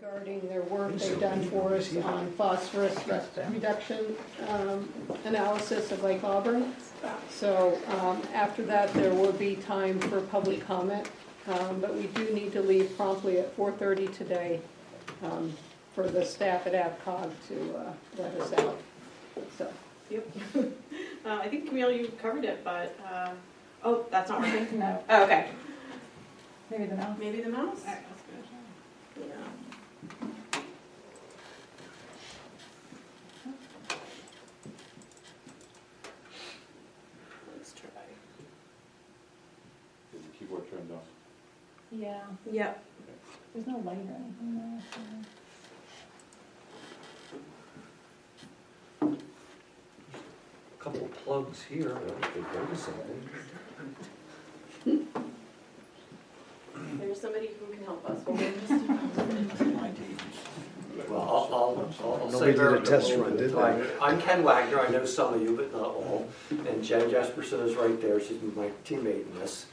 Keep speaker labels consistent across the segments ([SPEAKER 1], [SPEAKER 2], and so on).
[SPEAKER 1] Regarding their work they've done for us on phosphorus reduction analysis of Lake Auburn. So after that, there will be time for public comment, but we do need to leave promptly at 4:30 today for the staff at APCOG to let us out. So.
[SPEAKER 2] Yep. I think, Camille, you covered it, but, oh, that's not working?
[SPEAKER 3] No.
[SPEAKER 2] Oh, okay.
[SPEAKER 3] Maybe the mouse.
[SPEAKER 2] Maybe the mouse?
[SPEAKER 3] All right, let's go.
[SPEAKER 2] Yeah. Let's try.
[SPEAKER 4] Is the keyboard turned off?
[SPEAKER 3] Yeah.
[SPEAKER 2] Yep.
[SPEAKER 3] There's no light or anything there. So.
[SPEAKER 5] Couple plugs here, I don't think they go to something.
[SPEAKER 2] There's somebody who can help us. Hold on just a minute.
[SPEAKER 5] Well, I'll
[SPEAKER 6] Nobody
[SPEAKER 5] say
[SPEAKER 6] did
[SPEAKER 5] very
[SPEAKER 6] a test
[SPEAKER 5] little
[SPEAKER 6] run,
[SPEAKER 5] bit.
[SPEAKER 6] did they?
[SPEAKER 5] I'm Ken Wagner, I know some of you, but not all. And Jen Jesperson is right there, she's my teammate in this.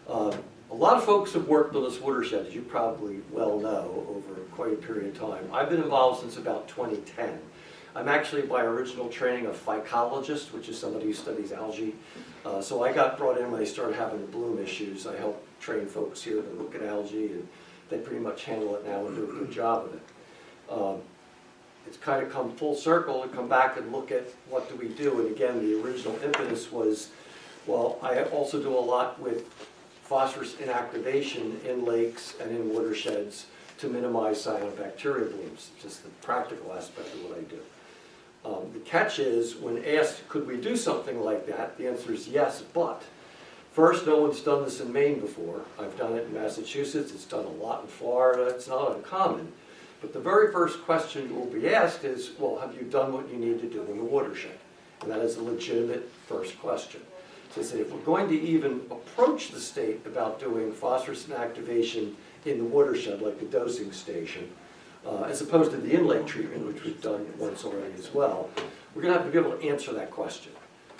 [SPEAKER 5] A lot of folks have worked on this watershed, as you probably well know, over quite a period of time. I've been involved since about 2010. I'm actually by original training a phycologist, which is somebody who studies algae. So I got brought in when they started having the bloom issues. I helped train folks here to look at algae, and they pretty much handle it now and do a good job of it. It's kind of come full circle to come back and look at what do we do. And again, the original impetus was, well, I also do a lot with phosphorus inactivation in lakes and in watersheds to minimize cyanobacteria blooms, just the practical aspect of what I do. The catch is, when asked, could we do something like that, the answer is yes, but first, no one's done this in Maine before. I've done it in Massachusetts, it's done a lot in Florida, it's not uncommon. But the very first question you will be asked is, well, have you done what you need to do in the watershed? And that is a legitimate first question. So I said, if we're going to even approach the state about doing phosphorus inactivation in the watershed, like the dosing station, as opposed to the in-lake treatment, which we've done once already as well, we're going to have to be able to answer that question.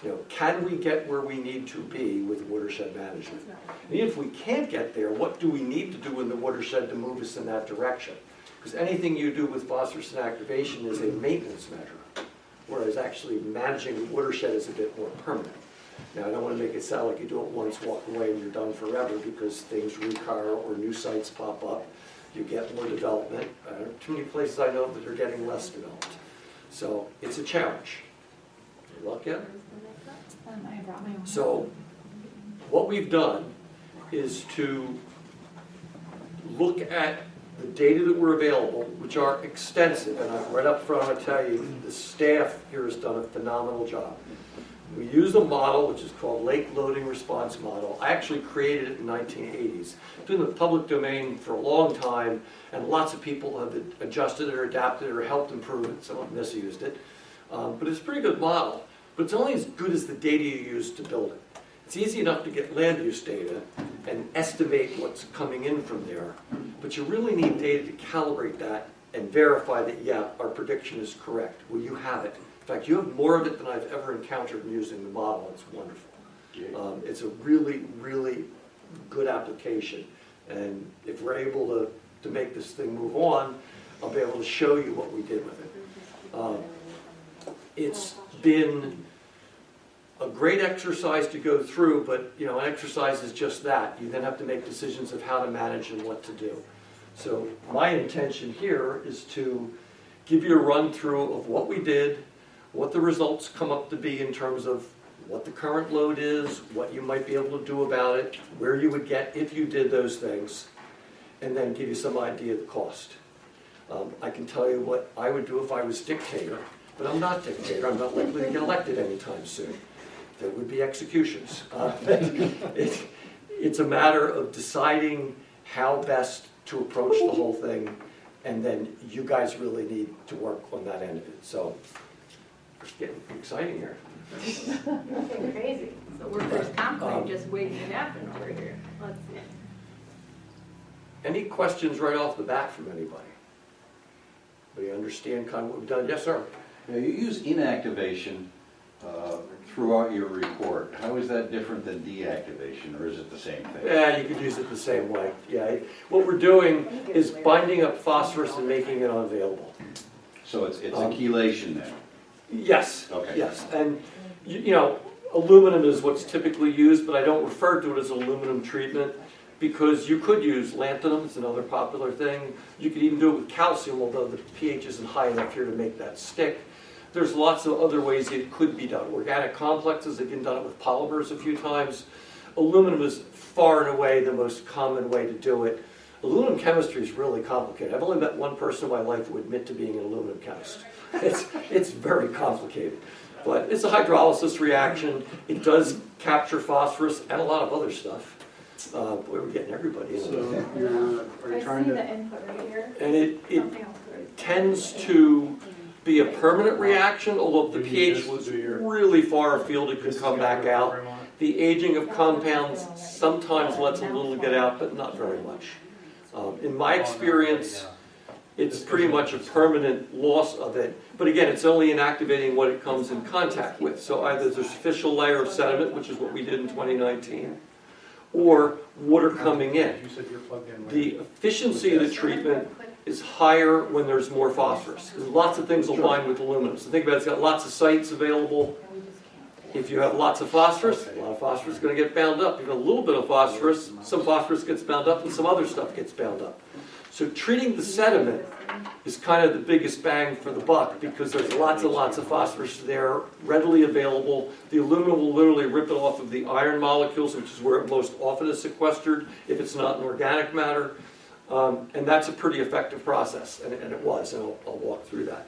[SPEAKER 5] You know, can we get where we need to be with watershed management? And if we can't get there, what do we need to do in the watershed to move us in that direction? Because anything you do with phosphorus inactivation is a maintenance measure, whereas actually managing the watershed is a bit more permanent. Now, I don't want to make it sound like you do it once, walk away, and you're done forever, because things recur or new sites pop up. You get more development. Too many places I know that are getting less developed. So it's a challenge. You look at it?
[SPEAKER 3] I brought my own.
[SPEAKER 5] So what we've done is to look at the data that were available, which are extensive, and right up front I'll tell you, the staff here has done a phenomenal job. We used a model which is called Lake Loading Response Model. I actually created it in the 1980s. It's been in the public domain for a long time, and lots of people have adjusted it or adapted it or helped improve it. Some have misused it. But it's a pretty good model. But it's only as good as the data you use to build it. It's easy enough to get land use data and estimate what's coming in from there, but you really need data to calibrate that and verify that, yeah, our prediction is correct. Well, you have it. In fact, you have more of it than I've ever encountered in using the model. It's wonderful. It's a really, really good application. And if we're able to make this thing move on, I'll be able to show you what we did with it. It's been a great exercise to go through, but you know, an exercise is just that. You then have to make decisions of how to manage and what to do. So my intention here is to give you a run through of what we did, what the results come up to be in terms of what the current load is, what you might be able to do about it, where you would get if you did those things, and then give you some idea of the cost. I can tell you what I would do if I was dictator, but I'm not dictator. I'm not likely to get elected anytime soon. There would be executions. It's a matter of deciding how best to approach the whole thing, and then you guys really need to work on that end of it. So it's getting exciting here.
[SPEAKER 3] Nothing crazy. So workers' comp just waiting to happen over here. Let's see.
[SPEAKER 5] Any questions right off the bat from anybody? Do you understand kind of what we've done? Yes, sir.
[SPEAKER 4] Now, you use inactivation throughout your report. How is that different than deactivation, or is it the same thing?
[SPEAKER 5] Yeah, you could use it the same way. Yeah, what we're doing is binding up phosphorus and making it unavailable.
[SPEAKER 4] So it's a chelation then?
[SPEAKER 5] Yes.
[SPEAKER 4] Okay.
[SPEAKER 5] Yes, and you know, aluminum is what's typically used, but I don't refer to it as aluminum treatment because you could use lanthanum, it's another popular thing. You could even do it with calcium, although the pH isn't high enough here to make that stick. There's lots of other ways it could be done. Organic complexes, they've been done it with polymers a few times. Aluminum is far and away the most common way to do it. Aluminum chemistry is really complicated. I've only met one person in my life who would admit to being an aluminum chemist. It's very complicated. But it's a hydrolysis reaction. It does capture phosphorus and a lot of other stuff. Boy, we're getting everybody in.
[SPEAKER 6] So are you trying to?
[SPEAKER 3] the input right here.
[SPEAKER 5] And it tends to be a permanent reaction, although if the pH was really far afield, it could come back out. The aging of compounds sometimes lets a little get out, but not very much. In my experience, it's pretty much a permanent loss of it. But again, it's only inactivating what it comes in contact with. So either there's a superficial layer of sediment, which is what we did in 2019, or water coming in. The efficiency of the treatment is higher when there's more phosphorus. There's lots of things aligned with aluminum. So think about it, it's got lots of sites available. If you have lots of phosphorus, a lot of phosphorus is going to get bound up. If you have a little bit of phosphorus, some phosphorus gets bound up and some other stuff gets bound up. So treating the sediment is kind of the biggest bang for the buck because there's lots and lots of phosphorus there, readily available. The aluminum will literally rip it off of the iron molecules, which is where it most often is sequestered if it's not an organic matter. And that's a pretty effective process, and it was, and I'll walk through that.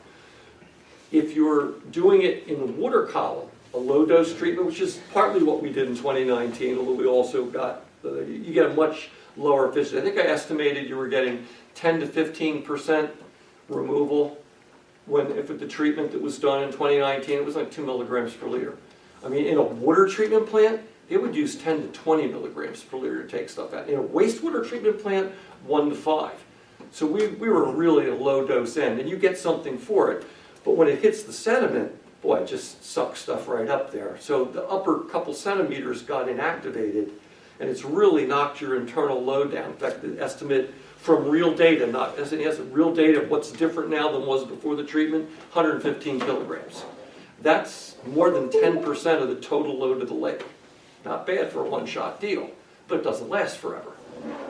[SPEAKER 5] If you're doing it in the water column, a low-dose treatment, which is partly what we did in 2019, although we also got, you get a much lower efficiency. I think I estimated you were getting 10 to 15% removal if the treatment that was done in 2019, it was like 2 milligrams per liter. I mean, in a water treatment plant, it would use 10 to 20 milligrams per liter to take stuff out. In a wastewater treatment plant, 1 to 5. So we were really at a low dose end, and you get something for it. But when it hits the sediment, boy, it just sucks stuff right up there. So the upper couple centimeters got inactivated, and it's really knocked your internal load down. In fact, the estimate from real data, not as it has real data of what's different now than was before the treatment, 115 kilograms. That's more than 10% of the total load of the lake. Not bad for a one-shot deal, but it doesn't last forever.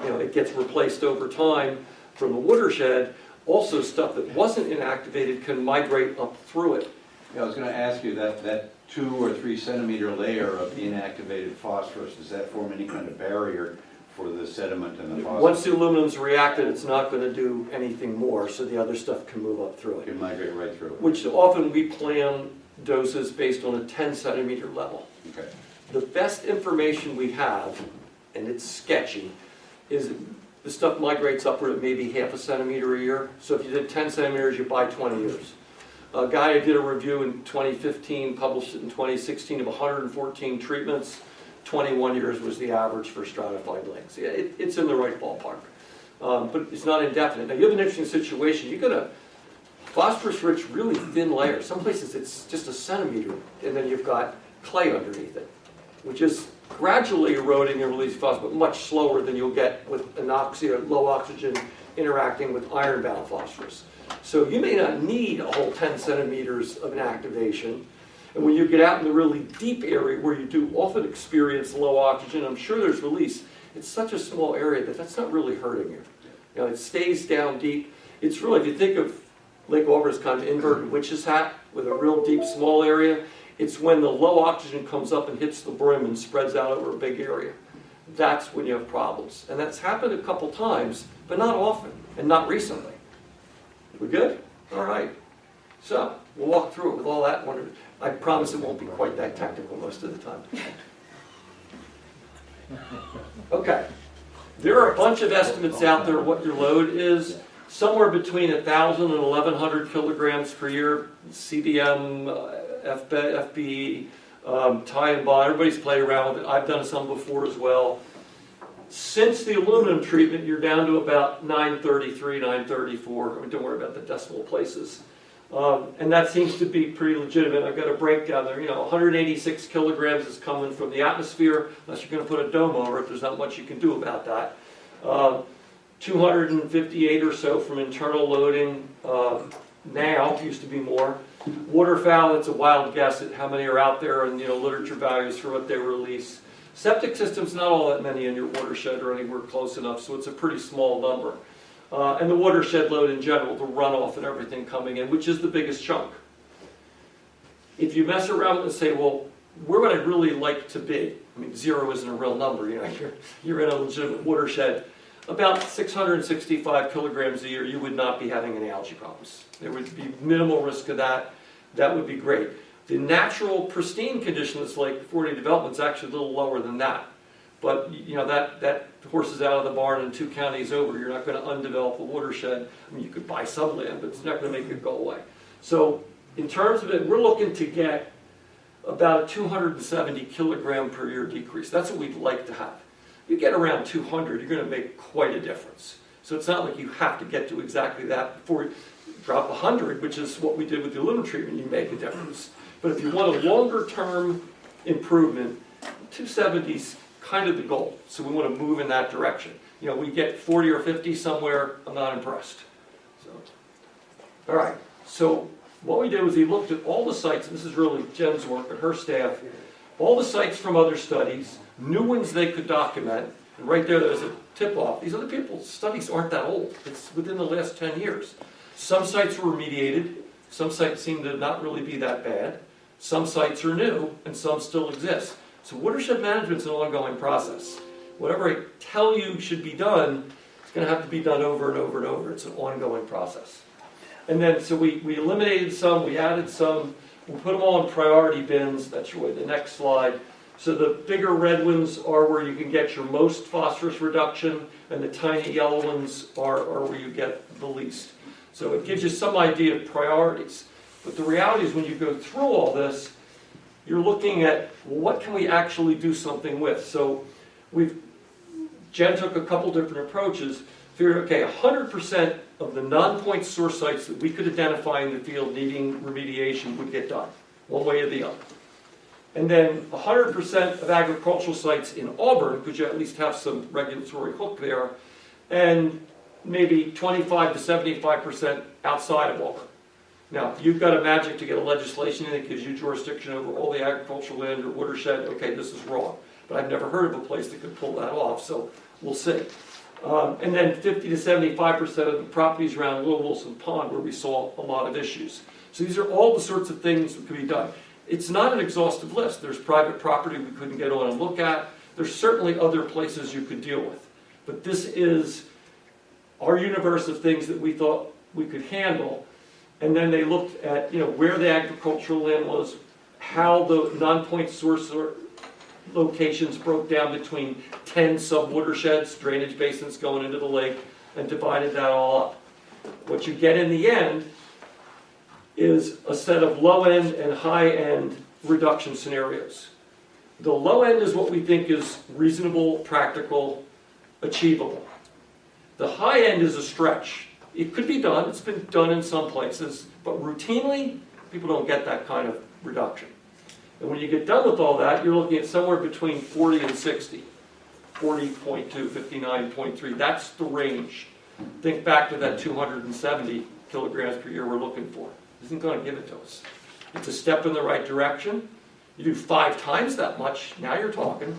[SPEAKER 5] You know, it gets replaced over time from the watershed. Also, stuff that wasn't inactivated can migrate up through it.
[SPEAKER 4] Yeah, I was going to ask you that 2 or 3 centimeter layer of inactivated phosphorus, does that form any kind of barrier for the sediment and the phosphorus?
[SPEAKER 5] Once the aluminum's reacted, it's not going to do anything more, so the other stuff can move up through
[SPEAKER 4] It
[SPEAKER 5] it.
[SPEAKER 4] can migrate right through it.
[SPEAKER 5] Which often we plan doses based on a 10 centimeter level.
[SPEAKER 4] Okay.
[SPEAKER 5] The best information we have, and it's sketchy, is the stuff migrates upward at maybe half a centimeter a year. So if you did 10 centimeters, you buy 20 years. A guy did a review in 2015, published it in 2016 of 114 treatments. 21 years was the average for stratified lakes. Yeah, it's in the right ballpark. But it's not indefinite. Now you have an interesting situation. You got a phosphorus-rich, really thin layer. Some places it's just a centimeter, and then you've got clay underneath it, which is gradually eroding and releasing phosphorus, but much slower than you'll get with anoxia, low oxygen, interacting with iron-bound phosphorus. So you may not need a whole 10 centimeters of an activation. And when you get out in the really deep area where you do often experience low oxygen, I'm sure there's release. It's such a small area that that's not really hurting you. You know, it stays down deep. It's really, if you think of Lake Auburn as kind of inverted witch's hat with a real deep, small area, it's when the low oxygen comes up and hits the brim and spreads out over a big area. That's when you have problems. And that's happened a couple times, but not often, and not recently. We good? All right. So, we'll walk through it with all that. I promise it won't be quite that technical most of the time. Okay. There are a bunch of estimates out there of what your load is. Somewhere between 1,000 and 1,100 kilograms per year. CBM, FB, tie and bond. Everybody's played around with it. I've done some before as well. Since the aluminum treatment, you're down to about 933, 934. I mean, don't worry about the decimal places. And that seems to be pretty legitimate. I've got a breakdown there. 186 kilograms is coming from the atmosphere. Unless you're going to put a dome over it, there's not much you can do about that. 258 or so from internal loading now, used to be more. Waterfowl, it's a wild guess at how many are out there, and literature values for what they release. Septic systems, not all that many in your watershed or anywhere close enough, so it's a pretty small number. And the watershed load in general, the runoff and everything coming in, which is the biggest chunk. If you mess around and say, well, where would I really like to be? I mean, 0 isn't a real number, you're in a legitimate watershed. About 665 kilograms a year, you would not be having any algae problems. There would be minimal risk of that. That would be great. The natural pristine condition that's like 40 development is actually a little lower than that. But that horse is out of the barn and 2 counties over. You're not going to undevelop a watershed. I mean, you could buy some land, but it's not going to make it go away. So in terms of it, we're looking to get about a 270 kilogram per year decrease. That's what we'd like to have. You get around 200, you're going to make quite a difference. So it's not like you have to get to exactly that before you drop 100, which is what we did with the aluminum treatment. You make a difference. But if you want a longer term improvement, 270 is kind of the goal. So we want to move in that direction. We get 40 or 50 somewhere, I'm not impressed. So, all right. So what we did was we looked at all the sites, and this is really Jen's work and her staff, all the sites from other studies, new ones they could document, and right there's a tip-off. These other people's studies aren't that old. It's within the last 10 years. Some sites were remediated. Some sites seem to not really be that bad. Some sites are new, and some still exist. So watershed management is an ongoing process. Whatever I tell you should be done, it's going to have to be done over and over and over. It's an ongoing process. And then, so we eliminated some, we added some, we put them all in priority bins. That's the next slide. So the bigger red ones are where you can get your most phosphorus reduction, and the tiny yellow ones are where you get the least. So it gives you some idea of priorities. But the reality is when you go through all this, you're looking at, well, what can we actually do something with? So Jen took a couple different approaches. Figured, okay, 100% of the non-point source sites that we could identify in the field needing remediation would get done, one way or the other. And then 100% of agricultural sites in Auburn, because you at least have some regulatory hook there, and maybe 25 to 75% outside of Auburn. Now, you've got a magic to get a legislation in that gives you jurisdiction over all the agricultural land or watershed. Okay, this is wrong. But I've never heard of a place that could pull that off, so we'll see. And then 50 to 75% of the properties around Little Wilson Pond where we saw a lot of issues. So these are all the sorts of things that can be done. It's not an exhaustive list. There's private property we couldn't get on and look at. There's certainly other places you could deal with. But this is our universe of things that we thought we could handle. And then they looked at where the agricultural land was, how the non-point source locations broke down between 10 sub-watersheds, drainage basins going into the lake, and divided that all up. What you get in the end is a set of low-end and high-end reduction scenarios. The low end is what we think is reasonable, practical, achievable. The high end is a stretch. It could be done, it's been done in some places, but routinely, people don't get that kind of reduction. And when you get done with all that, you're looking at somewhere between 40 and 60. 40.2, 59.3, that's the range. Think back to that 270 kilograms per year we're looking for. Isn't going to give it to us. It's a step in the right direction. You do 5 times that much, now you're talking.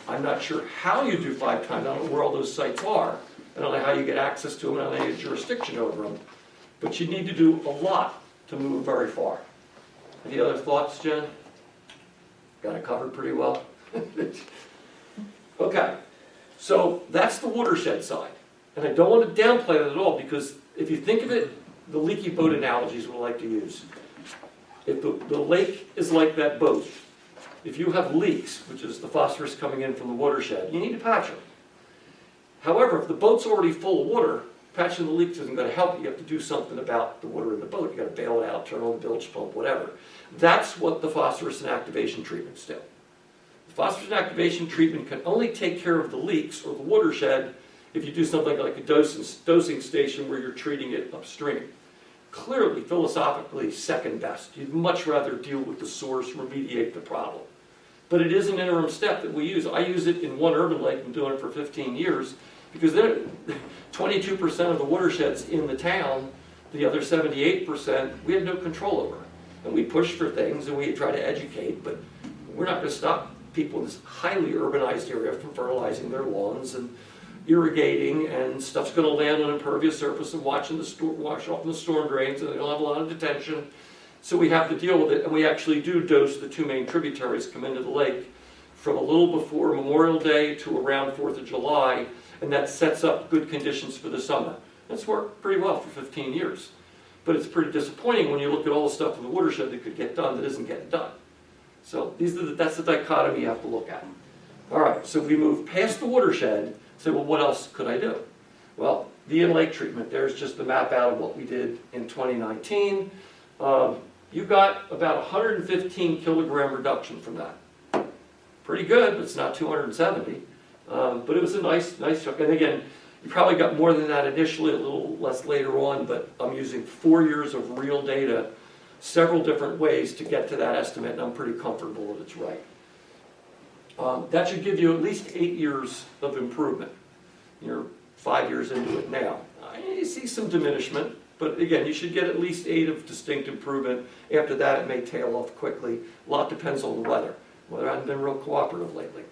[SPEAKER 5] I'm not sure how you do 5 times. I don't know where all those sites are. I don't know how you get access to them. I don't know how you get jurisdiction over them. But you need to do a lot to move very far. Any other thoughts, Jen? Got it covered pretty well? Okay, so that's the watershed side. And I don't want to downplay it at all, because if you think of it, the leaky boat analogy is what I like to use. If the lake is like that boat, if you have leaks, which is the phosphorus coming in from the watershed, you need to patch them. However, if the boat's already full of water, patching the leaks isn't going to help you. You have to do something about the water in the boat. You've got to bail it out, turn on the bilge pump, whatever. That's what the phosphorus and activation treatments do. The phosphorus and activation treatment can only take care of the leaks or the watershed if you do something like a dosing station where you're treating it upstream. clearly philosophically second best. You'd much rather deal with the source, remediate the problem. But it is an interim step that we use. I use it in one urban lake, been doing it for 15 years, because then 22% of the watersheds in the town, the other 78%, we have no control over. And we push for things and we try to educate, but we're not going to stop people in this highly urbanized area from fertilizing their lawns and irrigating, and stuff's going to land on impervious surface and wash off in the storm drains, and they'll have a lot of detention. So we have to deal with it, and we actually do dose the two main tributaries come into the lake from a little before Memorial Day to around 4th of July, and that sets up good conditions for the summer. That's worked pretty well for 15 years. But it's pretty disappointing when you look at all the stuff in the watershed that could get done that isn't getting done. So that's the dichotomy you have to look at. All right, so if we move past the watershed, say, well, what else could I do? Well, the in-lake treatment, there's just the map out of what we did in 2019. You got about 115 kilogram reduction from that. Pretty good, but it's not 270. But it was a nice chunk. And again, you probably got more than that initially, a little less later on, but I'm using 4 years of real data, several different ways to get to that estimate, and I'm pretty comfortable that it's right. That should give you at least 8 years of improvement. You're 5 years into it now. You see some diminishment, but again, you should get at least 8 of distinct improvement. After that, it may tail off quickly. A lot depends on the weather. Weather hasn't been real cooperative lately.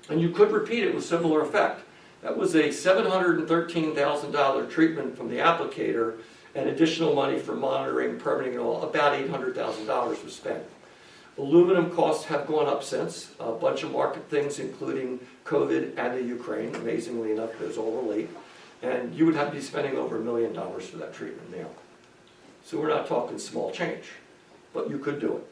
[SPEAKER 5] And you could repeat it with similar effect. That was a $713,000 treatment from the applicator, and additional money for monitoring, permitting, and all. About $800,000 was spent. Aluminum costs have gone up since. A bunch of market things, including COVID and the Ukraine. Amazingly enough, those all relate. And you would have to be spending over $1 million for that treatment now. So we're not talking small change, but you could do it.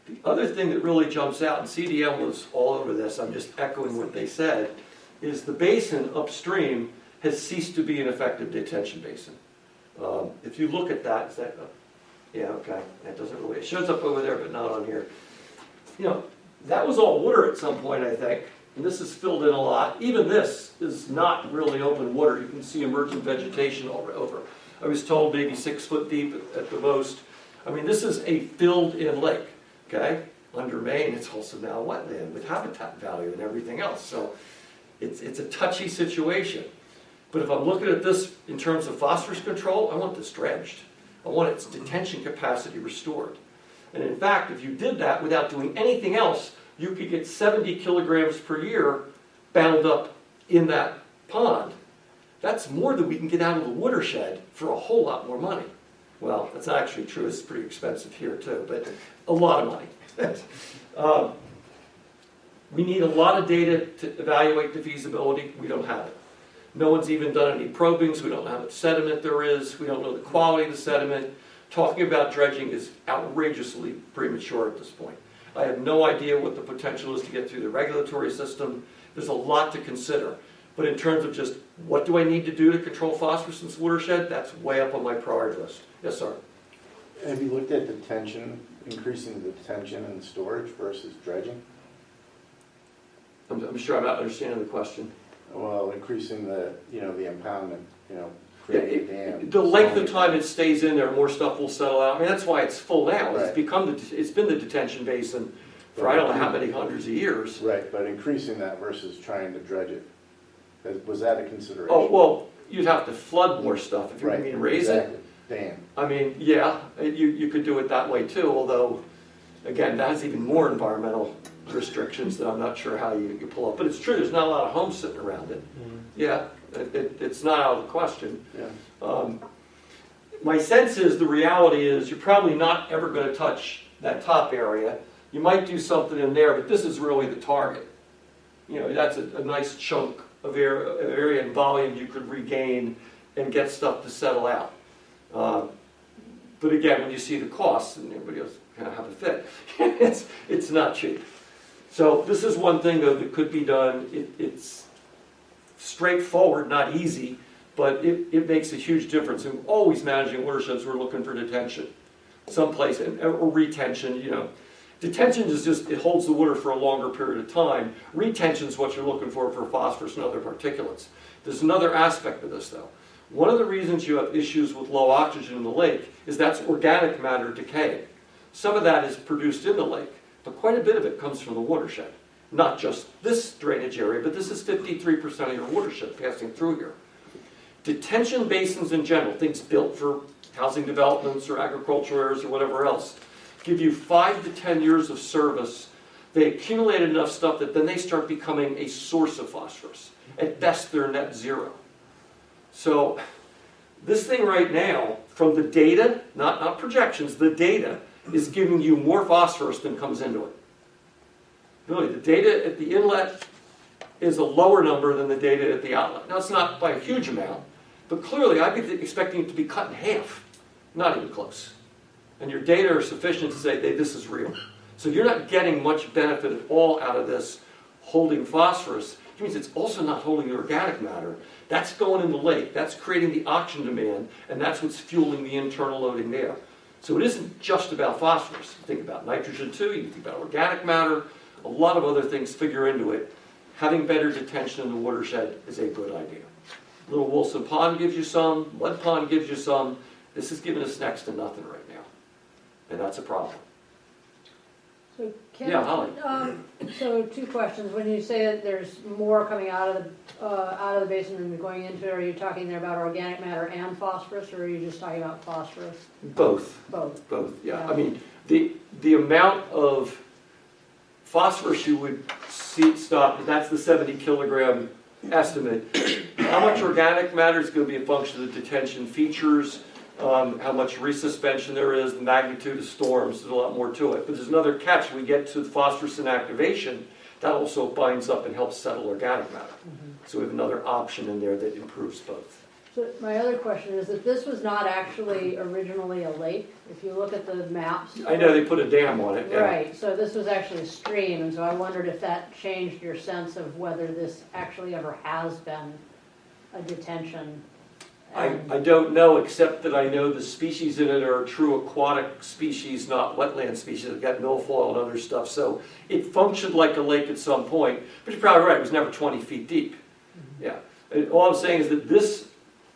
[SPEAKER 5] The other thing that really jumps out, and CDM was all over this, I'm just echoing what they said, is the basin upstream has ceased to be an effective detention basin. If you look at that, is that, yeah, okay, that doesn't really, it shows up over there, but not on here. You know, that was all water at some point, I think, and this is filled in a lot. Even this is not really open water. You can see emergent vegetation all over. I was told maybe 6 foot deep at the most. I mean, this is a filled-in lake. Okay, under Maine, it's also now a wetland with habitat value and everything else. So it's a touchy situation. But if I'm looking at this in terms of phosphorus control, I want this dredged. I want its detention capacity restored. And in fact, if you did that without doing anything else, you could get 70 kilograms per year bound up in that pond. That's more than we can get out of the watershed for a whole lot more money. Well, that's not actually true. It's pretty expensive here too, but a lot of money. We need a lot of data to evaluate the feasibility. We don't have it. No one's even done any probing, so we don't know how much sediment there is. We don't know the quality of the sediment. Talking about dredging is outrageously premature at this point. I have no idea what the potential is to get through the regulatory system. There's a lot to consider. But in terms of just what do I need to do to control phosphorus in this watershed, that's way up on my priority list. Yes, sir.
[SPEAKER 6] Have you looked at detention, increasing the detention and storage versus dredging?
[SPEAKER 5] I'm sure I'm not understanding the question.
[SPEAKER 6] Well, increasing the impoundment, creating a dam.
[SPEAKER 5] The length of time it stays in there, more stuff will settle out. I mean, that's why it's full now.
[SPEAKER 6] Right.
[SPEAKER 5] It's been the detention basin for I don't know how many hundreds of years.
[SPEAKER 6] Right, but increasing that versus trying to dredge it. Was that a consideration?
[SPEAKER 5] Oh, well, you'd have to flood more stuff if you
[SPEAKER 6] right,
[SPEAKER 5] mean raise
[SPEAKER 6] exactly.
[SPEAKER 5] it.
[SPEAKER 6] Dam.
[SPEAKER 5] I mean, yeah, you could do it that way too, although, again, that has even more environmental restrictions that I'm not sure how you pull up. But it's true, there's not a lot of homes sitting around it. Yeah, it's not out of the question.
[SPEAKER 6] Yeah.
[SPEAKER 5] My sense is the reality is you're probably not ever going to touch that top area. You might do something in there, but this is really the target. You know, that's a nice chunk of area and volume you could regain and get stuff to settle out. But again, when you see the costs, and everybody else kind of have a fit, it's not cheap. So this is one thing though that could be done. It's straightforward, not easy, but it makes a huge difference. And always managing watersheds, we're looking for detention, someplace, or retention. You know, detention is just it holds the water for a longer period of time. Retention is what you're looking for phosphorus and other particulates. There's another aspect of this though. One of the reasons you have issues with low oxygen in the lake is that's organic matter decaying. Some of that is produced in the lake, but quite a bit of it comes from the watershed. Not just this drainage area, but this is 53% of your watershed passing through here. Detention basins in general, things built for housing developments or agricultural areas or whatever else, give you 5 to 10 years of service. They accumulate enough stuff that then they start becoming a source of phosphorus. At best, they're net zero. So this thing right now, from the data, not projections, the data is giving you more phosphorus than comes into it. Really, the data at the inlet is a lower number than the data at the outlet. Now, it's not by a huge amount, but clearly I'd be expecting it to be cut in half. Not even close. And your data are sufficient to say, hey, this is real. So you're not getting much benefit at all out of this holding phosphorus. It means it's also not holding the organic matter. That's going in the lake. That's creating the oxygen demand, and that's what's fueling the internal loading there. So it isn't just about phosphorus. You think about nitrogen too, you think about organic matter, a lot of other things figure into it. Having better detention in the watershed is a good idea. Little Wilson Pond gives you some, Mud Pond gives you some. This is giving us next to nothing right now. And that's a problem.
[SPEAKER 7] So Ken,
[SPEAKER 5] Yeah, Holly.
[SPEAKER 7] So 2 questions. When you say that there's more coming out of the basin and going into it, are you talking there about organic matter and phosphorus, or are you just talking about phosphorus?
[SPEAKER 5] Both.
[SPEAKER 7] Both.
[SPEAKER 5] Both, yeah.
[SPEAKER 7] Yeah.
[SPEAKER 5] I mean, the amount of phosphorus you would see stop, that's the 70 kilogram estimate. How much organic matter is going to be a function of the detention features, how much resuspension there is, the magnitude of storms. There's a lot more to it. But there's another catch. We get to phosphorus inactivation. That also binds up and helps settle organic matter. So we have another option in there that improves both.
[SPEAKER 7] So my other question is that this was not actually originally a lake. If you look at the maps.
[SPEAKER 5] I know they put a dam on it. Yeah.
[SPEAKER 7] Right, so this was actually a stream, and so I wondered if that changed your sense of whether this actually ever has been a detention.
[SPEAKER 5] I don't know, except that I know the species in it are true aquatic species, not wetland species. They've got milfoil and other stuff, so it functioned like a lake at some point. But you're probably right, it was never 20 feet deep. Yeah. And all I'm saying is that this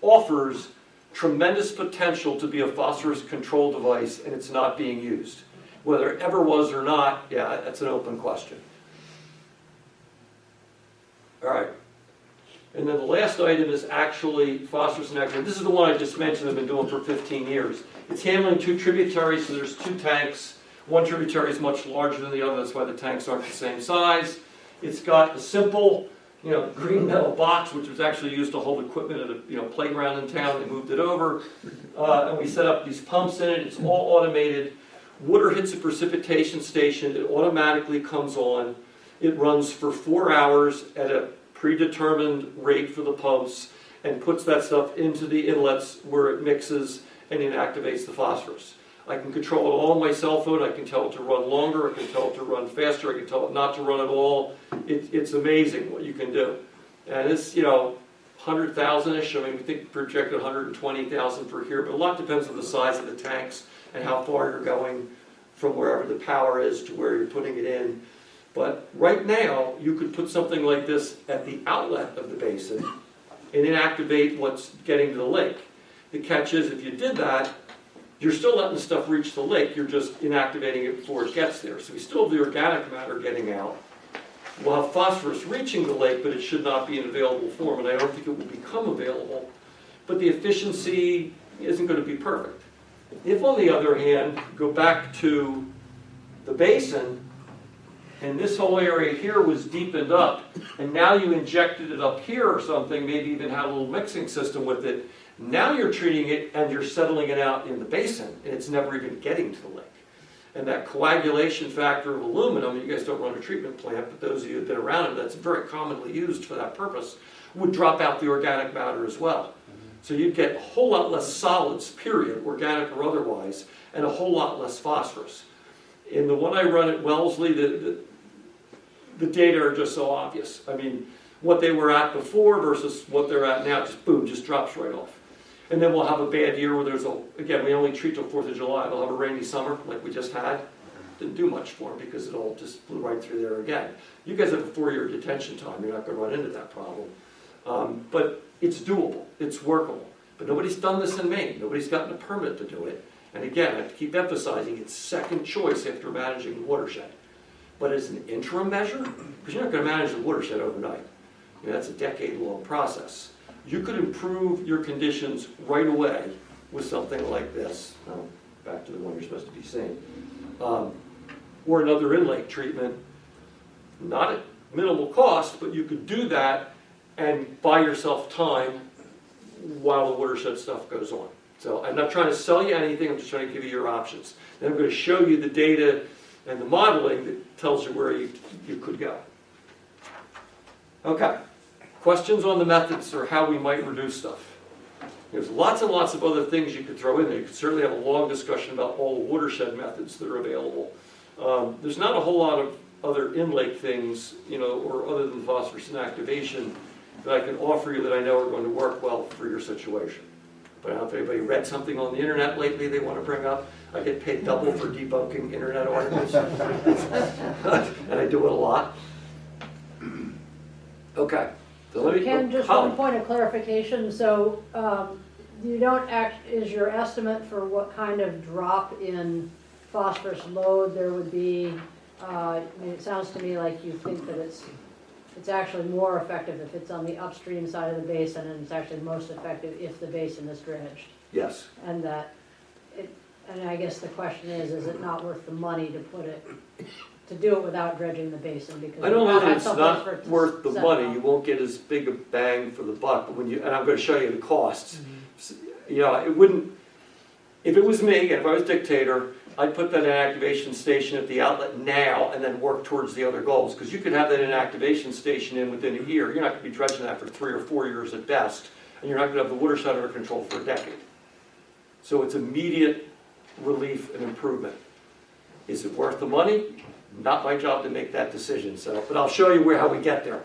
[SPEAKER 5] offers tremendous potential to be a phosphorus control device, and it's not being used. Whether it ever was or not, yeah, that's an open question. All right. And then the last item is actually phosphorus inactivation. This is the one I just mentioned I've been doing for 15 years. It's handling 2 tributaries, so there's 2 tanks. One tributary is much larger than the other, that's why the tanks aren't the same size. It's got a simple, green metal box, which was actually used to hold equipment at a playground in town. They moved it over, and we set up these pumps in it. It's all automated. Water hits a precipitation station. It automatically comes on. It runs for 4 hours at a predetermined rate for the pumps and puts that stuff into the inlets where it mixes and inactivates the phosphorus. I can control it all on my cell phone. I can tell it to run longer. I can tell it to run faster. I can tell it not to run at all. It's amazing what you can do. And it's, 100,000-ish. I mean, we think projected 120,000 per here, but a lot depends on the size of the tanks and how far you're going from wherever the power is to where you're putting it in. But right now, you could put something like this at the outlet of the basin and inactivate what's getting to the lake. The catch is, if you did that, you're still letting the stuff reach the lake, you're just inactivating it before it gets there. So we still have the organic matter getting out. We'll have phosphorus reaching the lake, but it should not be in available form, and I don't think it will become available. But the efficiency isn't going to be perfect. If, on the other hand, go back to the basin, and this whole area here was deepened up, and now you injected it up here or something, maybe even had a little mixing system with it, now you're treating it and you're settling it out in the basin, and it's never even getting to the lake. And that coagulation factor of aluminum, you guys don't run a treatment plant, but those of you who've been around it, that's very commonly used for that purpose, would drop out the organic matter as well. So you'd get a whole lot less solids, period, organic or otherwise, and a whole lot less phosphorus. In the one I run at Wellesley, the data are just so obvious. I mean, what they were at before versus what they're at now, just boom, just drops right off. And then we'll have a bad year where there's again, we only treat till 4th of July. They'll have a rainy summer like we just had. Didn't do much for them because it all just blew right through there again. You guys have a 4-year detention time. You're not going to run into that problem. But it's doable. It's workable. But nobody's done this in Maine. Nobody's gotten a permit to do it. And again, I keep emphasizing it's second choice after managing the watershed. But as an interim measure, because you're not going to manage the watershed overnight. That's a decade-long process. You could improve your conditions right away with something like this. Back to the one you're supposed to be seeing. Or another in-lake treatment, not at minimal cost, but you could do that and buy yourself time while the watershed stuff goes on. So I'm not trying to sell you anything, I'm just trying to give you your options. Then I'm going to show you the data and the modeling that tells you where you could go. Okay, questions on the methods or how we might reduce stuff? There's lots and lots of other things you could throw in there. You could certainly have a long discussion about all the watershed methods that are available. There's not a whole lot of other in-lake things, or other than phosphorus inactivation that I can offer you that I know are going to work well for your situation. But I don't know if anybody read something on the internet lately they want to bring up. I get paid double for debunking internet articles. And I do it a lot. Okay. So let me,
[SPEAKER 7] Ken, just one point of clarification. So you don't is your estimate for what kind of drop in phosphorus load there would be? I mean, it sounds to me like you think that it's actually more effective if it's on the upstream side of the basin, and it's actually most effective if the basin is dredged.
[SPEAKER 5] Yes.
[SPEAKER 7] And that and I guess the question is it not worth the money to do it without dredging the basin? Because
[SPEAKER 5] I don't know that it's not worth the money. You won't get as big a bang for the buck. But and I'm going to show you the costs. Mm-hmm. It wouldn't. If it was me, if I was dictator, I'd put that inactivation station at the outlet now and then work towards the other goals. Because you could have that inactivation station in within a year. You're not going to be dredging that for 3 or 4 years at best. And you're not going to have the watershed under control for a decade. So it's immediate relief and improvement. Is it worth the money? Not my job to make that decision. But I'll show you how we get there.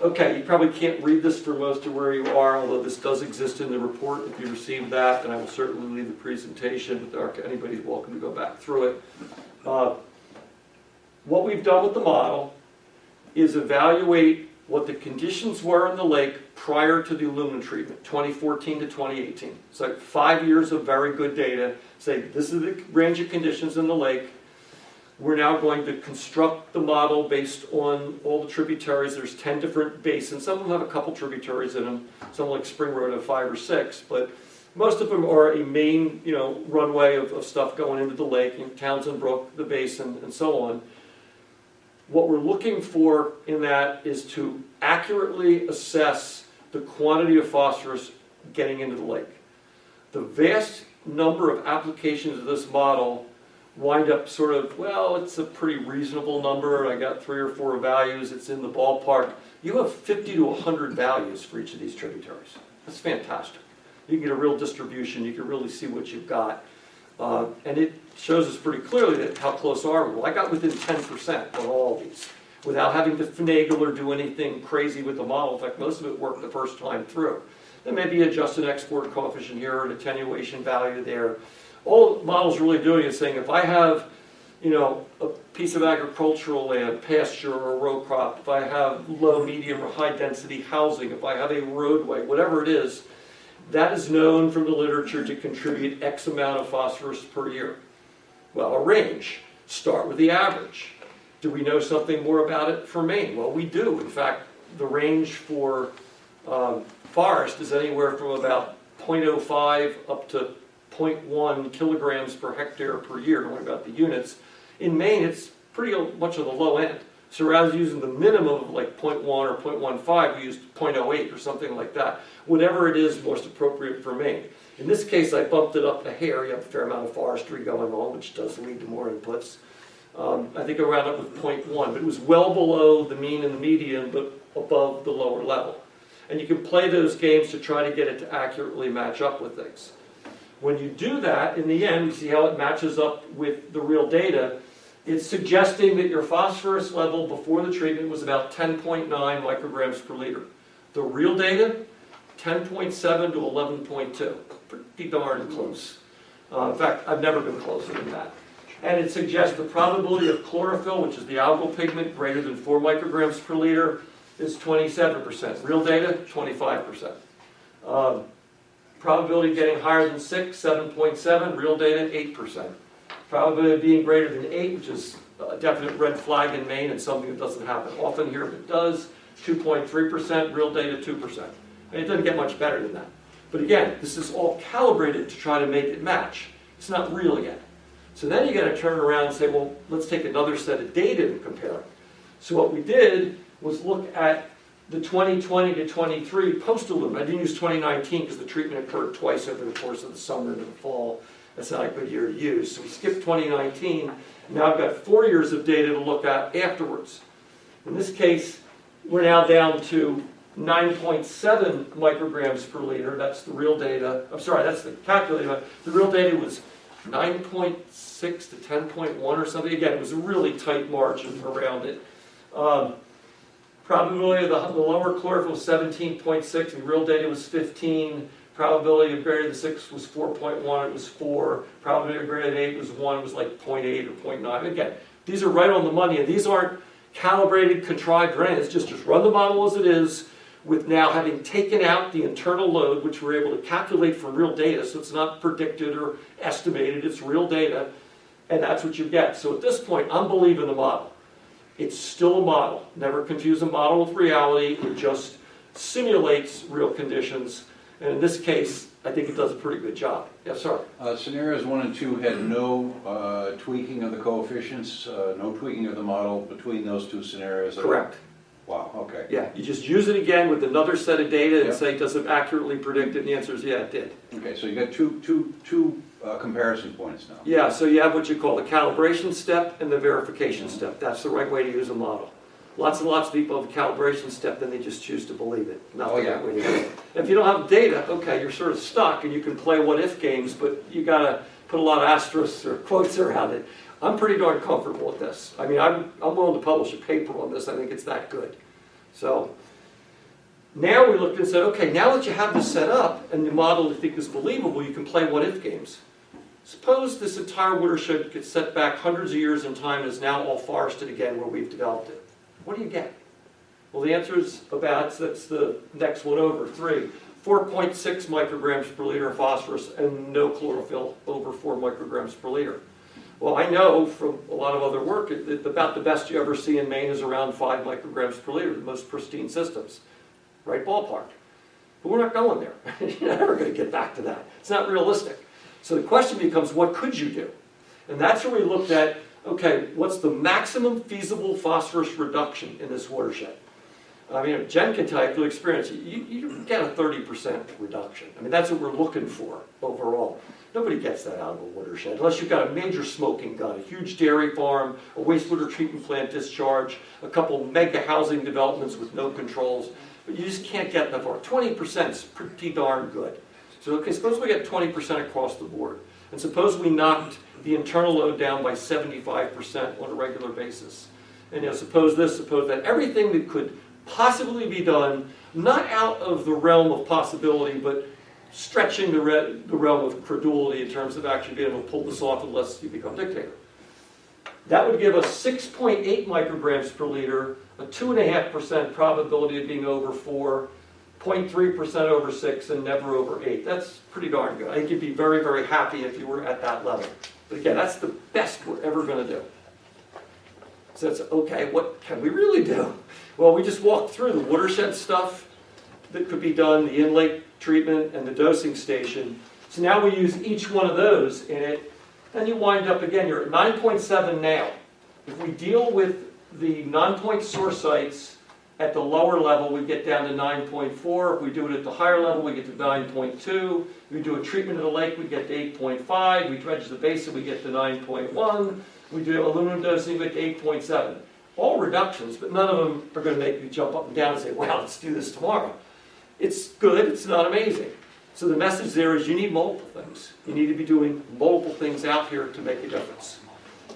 [SPEAKER 5] Okay, you probably can't read this for most of where you are, although this does exist in the report if you received that, and I will certainly leave the presentation, but anybody's welcome to go back through it. What we've done with the model is evaluate what the conditions were in the lake prior to the aluminum treatment, 2014 to 2018. It's like 5 years of very good data. Say, this is the range of conditions in the lake. We're now going to construct the model based on all the tributaries. There's 10 different basins. Some of them have a couple tributaries in them. Some like Spring Road have 5 or 6, but most of them are a main, runway of stuff going into the lake, Townsend Brook, the basin, and so on. What we're looking for in that is to accurately assess the quantity of phosphorus getting into the lake. The vast number of applications of this model wind up sort of, it's a pretty reasonable number. I got 3 or 4 values. It's in the ballpark. You have 50 to 100 values for each of these tributaries. That's fantastic. You can get a real distribution. You can really see what you've got. And it shows us pretty clearly that how close are we. Well, I got within 10% on all of these without having to finagle or do anything crazy with the model. In fact, most of it worked the first time through. Then maybe adjust an export coefficient here or an attenuation value there. All the model's really doing is saying if I have, a piece of agricultural land, pasture or row crop, if I have low, medium, or high density housing, if I have a roadway, whatever it is, that is known from the literature to contribute X amount of phosphorus per year. Well, a range. Start with the average. Do we know something more about it for Maine? Well, we do. In fact, the range for forest is anywhere from about 0.05 up to 0.1 kilograms per hectare per year, knowing about the units. In Maine, it's pretty much on the low end. So rather than using the minimum of like 0.1 or 0.15, we used 0.08 or something like that. Whatever it is most appropriate for Maine. In this case, I bumped it up a hair. You have a fair amount of forestry going on, which does lead to more inputs. I think I wound up with 0.1, but it was well below the mean and the median, but above the lower level. And you can play those games to try to get it to accurately match up with things. When you do that, in the end, you see how it matches up with the real data. It's suggesting that your phosphorus level before the treatment was about 10.9 micrograms per liter. The real data, 10.7 to 11.2. Pretty darn close. In fact, I've never been closer than that. And it suggests the probability of chlorophyll, which is the algal pigment, greater than 4 micrograms per liter, is 27%. Real data, 25%. Probability of getting higher than 6, 7.7. Real data, 8%. Probability of being greater than 8, which is a definite red flag in Maine and something that doesn't happen often here, but it does. 2.3%. Real data, 2%. And it doesn't get much better than that. But again, this is all calibrated to try to make it match. It's not real yet. So then you got to turn around and say, well, let's take another set of data and compare it. So what we did was look at the 2020 to 23 post-illumina. I didn't use 2019 because the treatment occurred twice over the course of the summer and the fall. That's not a good year to use. So we skipped 2019. Now I've got 4 years of data to look at afterwards. In this case, we're now down to 9.7 micrograms per liter. That's the real data. I'm sorry, that's the calculated. The real data was 9.6 to 10.1 or something. Again, it was a really tight margin around it. Probability of the lower chlorophyll was 17.6. The real data was 15. Probability of greater than 6 was 4.1. It was 4. Probability of greater than 8 was 1. It was like 0.8 or 0.9. Again, these are right on the money, and these aren't calibrated, contrived or anything. It's just run the model as it is, with now having taken out the internal load, which we're able to calculate from real data, so it's not predicted or estimated, it's real data, and that's what you get. So at this point, I'm believing the model. It's still a model. Never confuse a model with reality. It just simulates real conditions, and in this case, I think it does a pretty good job. Yes, sir?
[SPEAKER 4] Scenarios 1 and 2 had no tweaking of the coefficients, no tweaking of the model between those two scenarios at all?
[SPEAKER 5] Correct.
[SPEAKER 4] Wow, okay.
[SPEAKER 5] Yeah, you just use it again with another set of data and
[SPEAKER 4] Yep.
[SPEAKER 5] say, does it accurately predict it? And the answer is, yeah, it did.
[SPEAKER 4] Okay, so you got two comparison points now.
[SPEAKER 5] Yeah, so you have what you call the calibration step and the verification step. That's the right way to use a model. Lots and lots of people have a calibration step, then they just choose to believe it. Not the right way to do it. If you don't have data, okay, you're sort of stuck and you can play what-if games, but you got to put a lot of asterisks or quotes around it. I'm pretty darn comfortable with this. I mean, I'm willing to publish a paper on this. I think it's that good. So now we looked and said, okay, now that you have this set up and the model you think is believable, you can play what-if games. Suppose this entire watershed gets set back hundreds of years in time and is now all forested again where we've developed it. What do you get? Well, the answer is about, that's the next one over, 3. 4.6 micrograms per liter of phosphorus and no chlorophyll over 4 micrograms per liter. Well, I know from a lot of other work that about the best you ever see in Maine is around 5 micrograms per liter, the most pristine systems. Right ballpark. But we're not going there. You're never going to get back to that. It's not realistic. So the question becomes, what could you do? And that's where we looked at, okay, what's the maximum feasible phosphorus reduction in this watershed? I mean, Jen can tell you through experience, you get a 30% reduction. I mean, that's what we're looking for overall. Nobody gets that out of a watershed, unless you've got a major smoking gun, a huge dairy farm, a wastewater treatment plant discharge, a couple mega housing developments with no controls. But you just can't get that far. 20% is pretty darn good. So, okay, suppose we get 20% across the board. And suppose we knocked the internal load down by 75% on a regular basis. And suppose this, suppose that. Everything that could possibly be done, not out of the realm of possibility, but stretching the realm of credulity in terms of actually being able to pull this off unless you become dictator. That would give us 6.8 micrograms per liter, a 2.5% probability of being over 4, 0.3% over 6, and never over 8. That's pretty darn good. I think you'd be very, very happy if you were at that level. But again, that's the best we're ever going to do. So that's, okay, what can we really do? Well, we just walked through the watershed stuff that could be done, the in-lake treatment, and the dosing station. So now we use each one of those in it, and you wind up again, you're at 9.7 now. If we deal with the non-point source sites at the lower level, we get down to 9.4. If we do it at the higher level, we get to 9.2. If we do a treatment of the lake, we get to 8.5. We dredge the basin, we get to 9.1. We do aluminum dosing, we get to 8.7. All reductions, but none of them are going to make you jump up and down and say, wow, let's do this tomorrow. It's good, it's not amazing. So the message there is you need multiple things. You need to be doing multiple things out here to make a difference.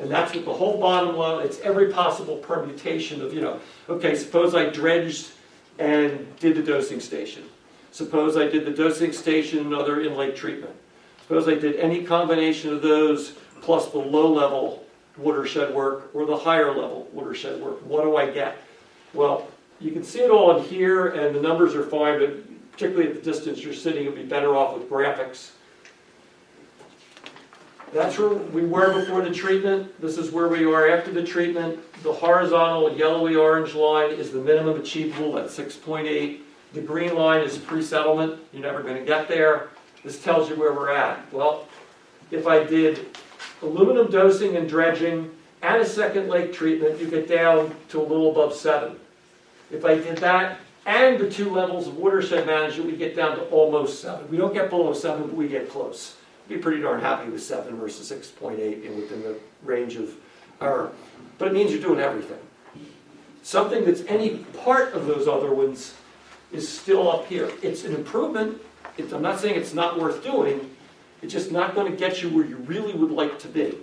[SPEAKER 5] And that's what the whole bottom line, it's every possible permutation of, okay, suppose I dredged and did the dosing station. Suppose I did the dosing station and other in-lake treatment. Suppose I did any combination of those plus the low-level watershed work or the higher-level watershed work. What do I get? Well, you can see it all in here, and the numbers are fine, but particularly at the distance you're sitting, you'll be better off with graphics. That's where we were before the treatment. This is where we are after the treatment. The horizontal yellowy orange line is the minimum achievable at 6.8. The green line is pre-settlement. You're never going to get there. This tells you where we're at. Well, if I did aluminum dosing and dredging and a second lake treatment, you get down to a little above 7. If I did that and the 2 levels of watershed management, we get down to almost 7. We don't get below 7, but we get close. Be pretty darn happy with 7 versus 6.8 and within the range of error. But it means you're doing everything. Something that's any part of those other ones is still up here. It's an improvement. I'm not saying it's not worth doing. It's just not going to get you where you really would like to be.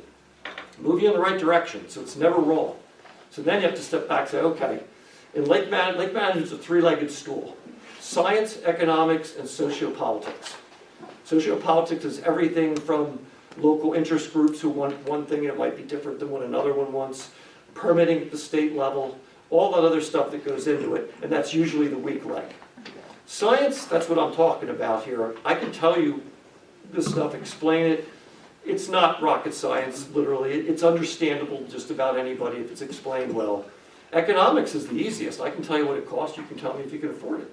[SPEAKER 5] Move you in the right direction, so it's never wrong. So then you have to step back and say, okay, in lake management is a 3-legged stool. Science, economics, and sociopolitics. Sociopolitics is everything from local interest groups who want one thing and it might be different than what another one wants, permitting at the state level, all that other stuff that goes into it, and that's usually the weak leg. Science, that's what I'm talking about here. I can tell you this stuff, explain it. It's not rocket science, literally. It's understandable to just about anybody if it's explained well. Economics is the easiest. I can tell you what it costs. You can tell me if you can afford it.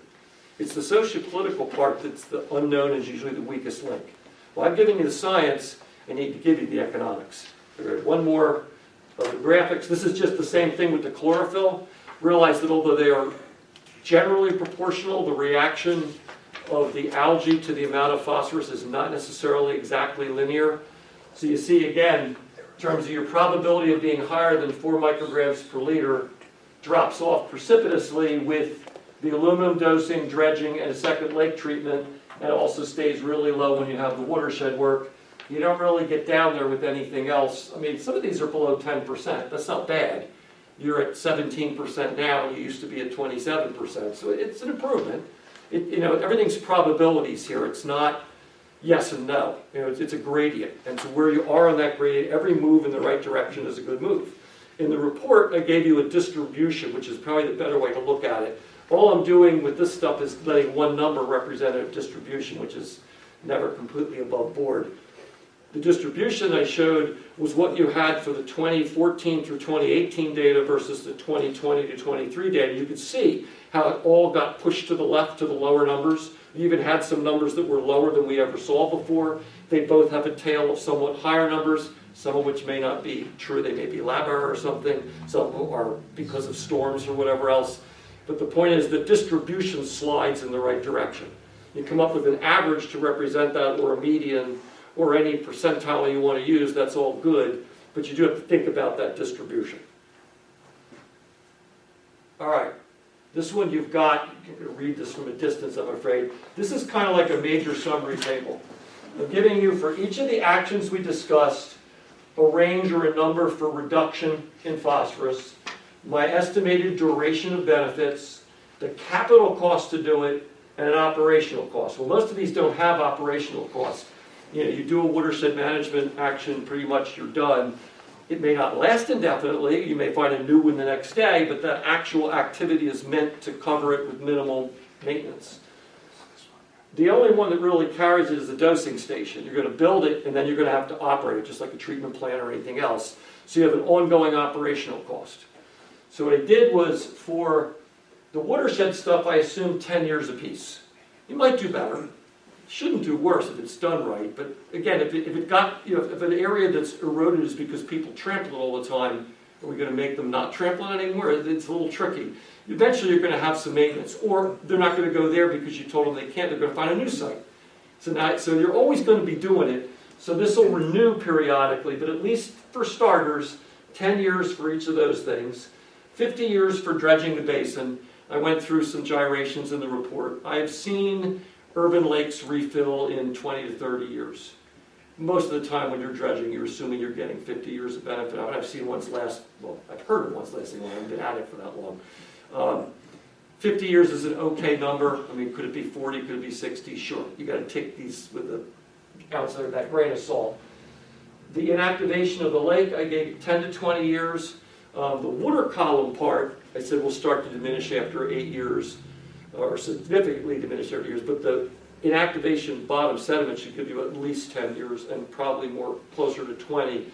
[SPEAKER 5] It's the socio-political part that's the unknown, is usually the weakest link. Well, I've given you the science, I need to give you the economics. One more of the graphics. This is just the same thing with the chlorophyll. Realize that although they are generally proportional, the reaction of the algae to the amount of phosphorus is not necessarily exactly linear. So you see again, in terms of your probability of being higher than 4 micrograms per liter, drops off precipitously with the aluminum dosing, dredging, and a second lake treatment, and also stays really low when you have the watershed work. You don't really get down there with anything else. I mean, some of these are below 10%. That's not bad. You're at 17% now, you used to be at 27%. So it's an improvement. Everything's probabilities here. It's not yes and no. It's a gradient. And so where you are on that gradient, every move in the right direction is a good move. In the report, I gave you a distribution, which is probably the better way to look at it. All I'm doing with this stuff is letting one number represent a distribution, which is never completely above board. The distribution I showed was what you had for the 2014 through 2018 data versus the 2020 to 23 data. You could see how it all got pushed to the left to the lower numbers. You even had some numbers that were lower than we ever saw before. They both have a tail of somewhat higher numbers, some of which may not be true. They may be lab error or something. Some are because of storms or whatever else. But the point is the distribution slides in the right direction. You come up with an average to represent that, or a median, or any percentile you want to use. That's all good, but you do have to think about that distribution. All right, this one you've got, you can read this from a distance, I'm afraid. This is kind of like a major summary table. I'm giving you, for each of the actions we discussed, a range or a number for reduction in phosphorus, my estimated duration of benefits, the capital cost to do it, and an operational cost. Well, most of these don't have operational costs. You do a watershed management action, pretty much you're done. It may not last indefinitely. You may find a new one the next day, but that actual activity is meant to cover it with minimal maintenance. The only one that really carries it is the dosing station. You're going to build it, and then you're going to have to operate it, just like a treatment plant or anything else. So you have an ongoing operational cost. So what I did was, for the watershed stuff, I assumed 10 years apiece. You might do better. Shouldn't do worse if it's done right. But again, if an area that's eroded is because people trample it all the time, are we going to make them not trample it anymore? It's a little tricky. Eventually you're going to have some maintenance, or they're not going to go there because you told them they can't. They're going to find a new site. So you're always going to be doing it. So this will renew periodically, but at least for starters, 10 years for each of those things. 50 years for dredging the basin. I went through some gyrations in the report. I have seen urban lakes refill in 20 to 30 years. Most of the time when you're dredging, you're assuming you're getting 50 years of benefit. I've seen ones last, well, I've heard of ones lasting long. I haven't been at it for that long. 50 years is an okay number. I mean, could it be 40? Could it be 60? Sure. You got to take these with an ounce of that grain of salt. The inactivation of the lake, I gave 10 to 20 years. The water column part, I said, will start to diminish after 8 years. or significantly diminished every years, but the inactivation bottom sediment should give you at least 10 years and probably more closer to 20.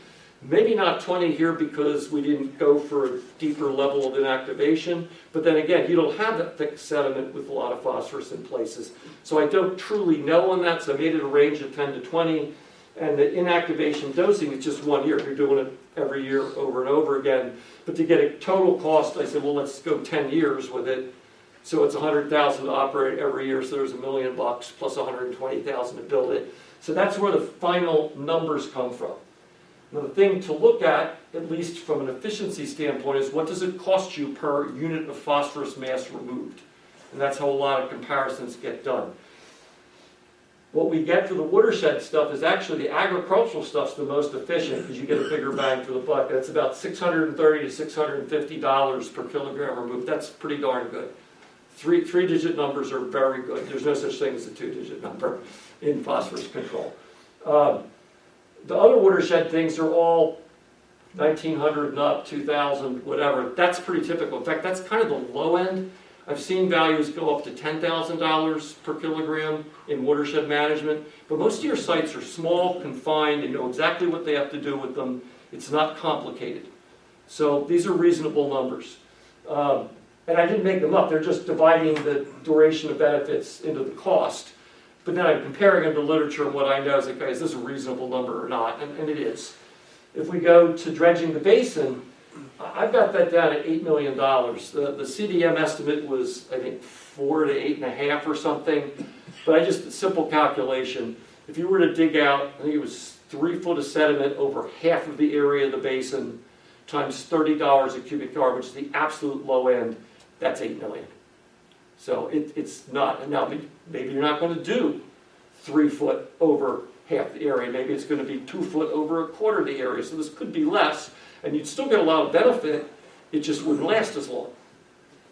[SPEAKER 5] Maybe not 20 here because we didn't go for a deeper level of inactivation, but then again, you don't have that thick sediment with a lot of phosphorus in places. So I don't truly know on that, so I made it a range of 10 to 20, and the inactivation dosing is just 1 year. You're doing it every year over and over again. But to get a total cost, I said, well, let's go 10 years with it. So it's $100,000 to operate every year, so there's $1 million plus $120,000 to build it. So that's where the final numbers come from. Now the thing to look at least from an efficiency standpoint, is what does it cost you per unit of phosphorus mass removed? And that's how a lot of comparisons get done. What we get for the watershed stuff is actually the agricultural stuff's the most efficient because you get a bigger bang for the buck. That's about $630 to $650 per kilogram removed. That's pretty darn good. Three-digit numbers are very good. There's no such thing as a two-digit number in phosphorus control. The other watershed things are all 1900 and up, 2000, whatever. That's pretty typical. In fact, that's kind of the low end. I've seen values go up to $10,000 per kilogram in watershed management, but most of your sites are small, confined, and know exactly what they have to do with them. It's not complicated. So these are reasonable numbers. And I didn't make them up. They're just dividing the duration of benefits into the cost. But then I'm comparing them to literature and what I know is like, is this a reasonable number or not? And it is. If we go to dredging the basin, I've got that down at $8 million. The CDM estimate was, I think, 4 to 8.5 or something. But I just, simple calculation, if you were to dig out, I think it was 3 foot of sediment over half of the area of the basin, times $30 a cubic yard, which is the absolute low end, that's $8 million. So it's not, now maybe you're not going to do 3 foot over half the area. Maybe it's going to be 2 foot over a quarter of the area. So this could be less, and you'd still get a lot of benefit. It just wouldn't last as long.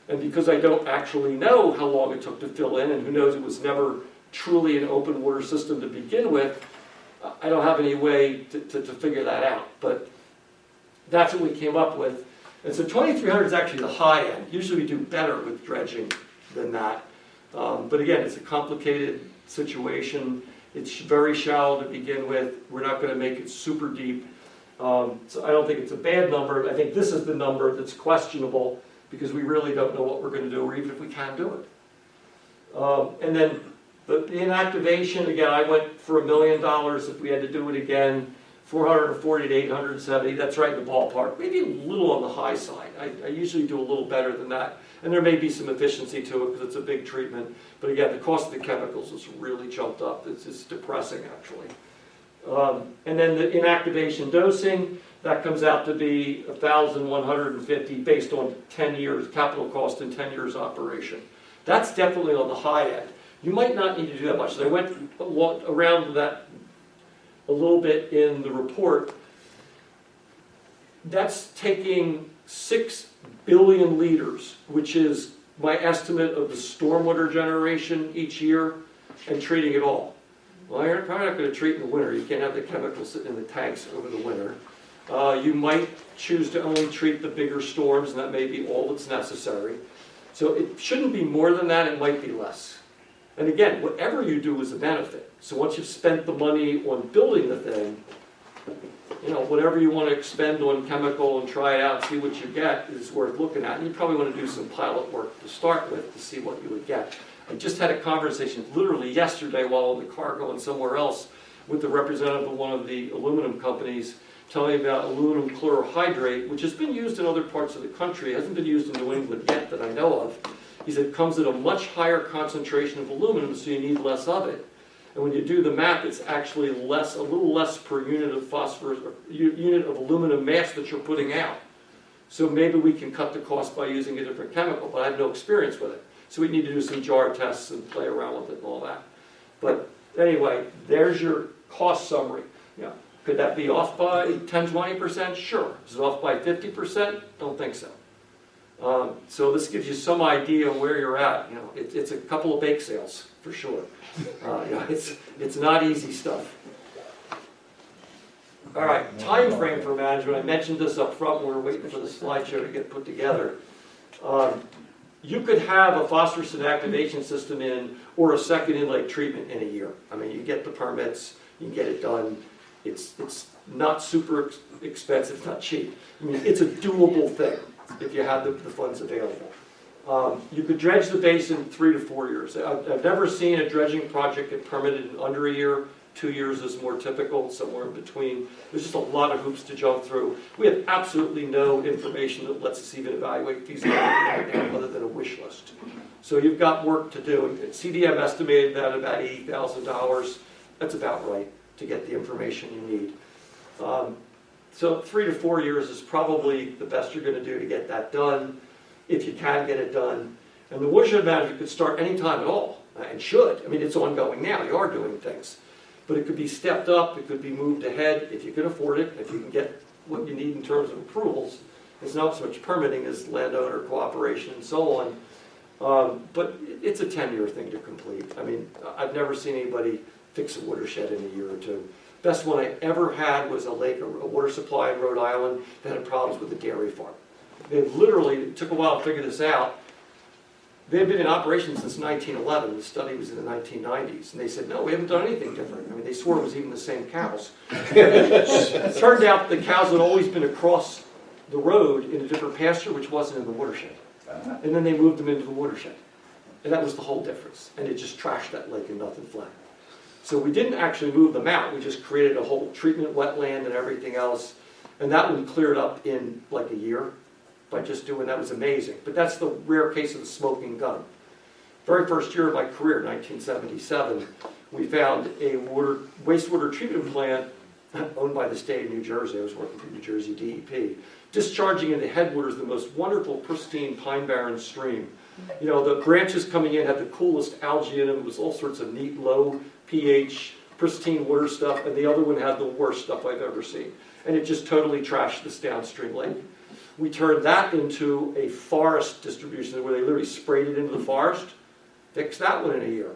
[SPEAKER 5] And because I don't actually know how long it took to fill in, and who knows, it was never truly an open water system to begin with, I don't have any way to figure that out. But that's what we came up with. And so 2,300 is actually the high end. Usually we do better with dredging than that. But again, it's a complicated situation. It's very shallow to begin with. We're not going to make it super deep. So I don't think it's a bad number. I think this is the number that's questionable because we really don't know what we're going to do, or even if we can do it. And then the inactivation, again, I went for $1 million if we had to do it again. 440 to 870, that's right in the ballpark. Maybe a little on the high side. I usually do a little better than that. And there may be some efficiency to it because it's a big treatment. But again, the cost of the chemicals has really jumped up. It's depressing, actually. And then the inactivation dosing, that comes out to be $1,150 based on 10 years, capital cost and 10 years operation. That's definitely on the high end. You might not need to do that much. So I went around that a little bit in the report. That's taking 6 billion liters, which is my estimate of the stormwater generation each year, and treating it all. Well, you're probably not going to treat in the winter. You can't have the chemicals sitting in the tanks over the winter. You might choose to only treat the bigger storms, and that may be all that's necessary. So it shouldn't be more than that. It might be less. And again, whatever you do is a benefit. So once you've spent the money on building the thing, whatever you want to expend on chemical and try it out and see what you get is worth looking at. And you probably want to do some pilot work to start with to see what you would get. I just had a conversation literally yesterday while in the car going somewhere else with the representative of one of the aluminum companies telling me about aluminum chlorohydrate, which has been used in other parts of the country. It hasn't been used in New England yet that I know of. He said it comes at a much higher concentration of aluminum, so you need less of it. And when you do the math, it's actually a little less per unit of phosphorus, or unit of aluminum mass that you're putting out. So maybe we can cut the cost by using a different chemical, but I have no experience with it. So we need to do some jar tests and play around with it and all that. But anyway, there's your cost summary. Could that be off by 10, 20%? Sure. Is it off by 50%? Don't think so. So this gives you some idea where you're at. It's a couple of bake sales for sure. It's not easy stuff. All right, time frame for management. I mentioned this up front when we were waiting for the slideshow to get put together. you could have a phosphorus inactivation system in or a second inlet treatment in a year. I mean, you get the permits, you can get it done. It's not super expensive, it's not cheap. I mean, it's a doable thing if you have the funds available. You could dredge the basin 3 to 4 years. I've never seen a dredging project get permitted in under a year. 2 years is more typical, somewhere in between. There's just a lot of hoops to jump through. We have absolutely no information that lets us even evaluate feasibility right now other than a wish list. So you've got work to do. CDM estimated that about $80,000. That's about right to get the information you need. So 3 to 4 years is probably the best you're going to do to get that done, if you can get it done. And the watershed management could start any time at all, and should. I mean, it's ongoing now. You are doing things. But it could be stepped up, it could be moved ahead if you can afford it, if you can get what you need in terms of approvals. It's not so much permitting as landowner cooperation and so on. But it's a 10-year thing to complete. I mean, I've never seen anybody fix a watershed in a year or two. Best one I ever had was a water supply in Rhode Island that had problems with a dairy farm. They literally, it took a while to figure this out. They had been in operation since 1911. The study was in the 1990s. And they said, no, we haven't done anything different. I mean, they swore it was even the same cows. It turned out the cows had always been across the road in a different pasture, which wasn't in the watershed. And then they moved them into the watershed. And that was the whole difference. And it just trashed that lake and nothing flat. So we didn't actually move them out. We just created a whole treatment wetland and everything else. And that one cleared up in like a year. By just doing that was amazing. But that's the rare case of the smoking gun. Very first year of my career, 1977, we found a wastewater treatment plant owned by the state of New Jersey. I was working for New Jersey DEP, discharging into headwaters the most wonderful, pristine pine barren stream. You know, the branches coming in had the coolest algae in them. It was all sorts of neat, low pH, pristine water stuff, and the other one had the worst stuff I've ever seen. And it just totally trashed this downstream lake. We turned that into a forest distribution where they literally sprayed it into the forest, fixed that one in a year.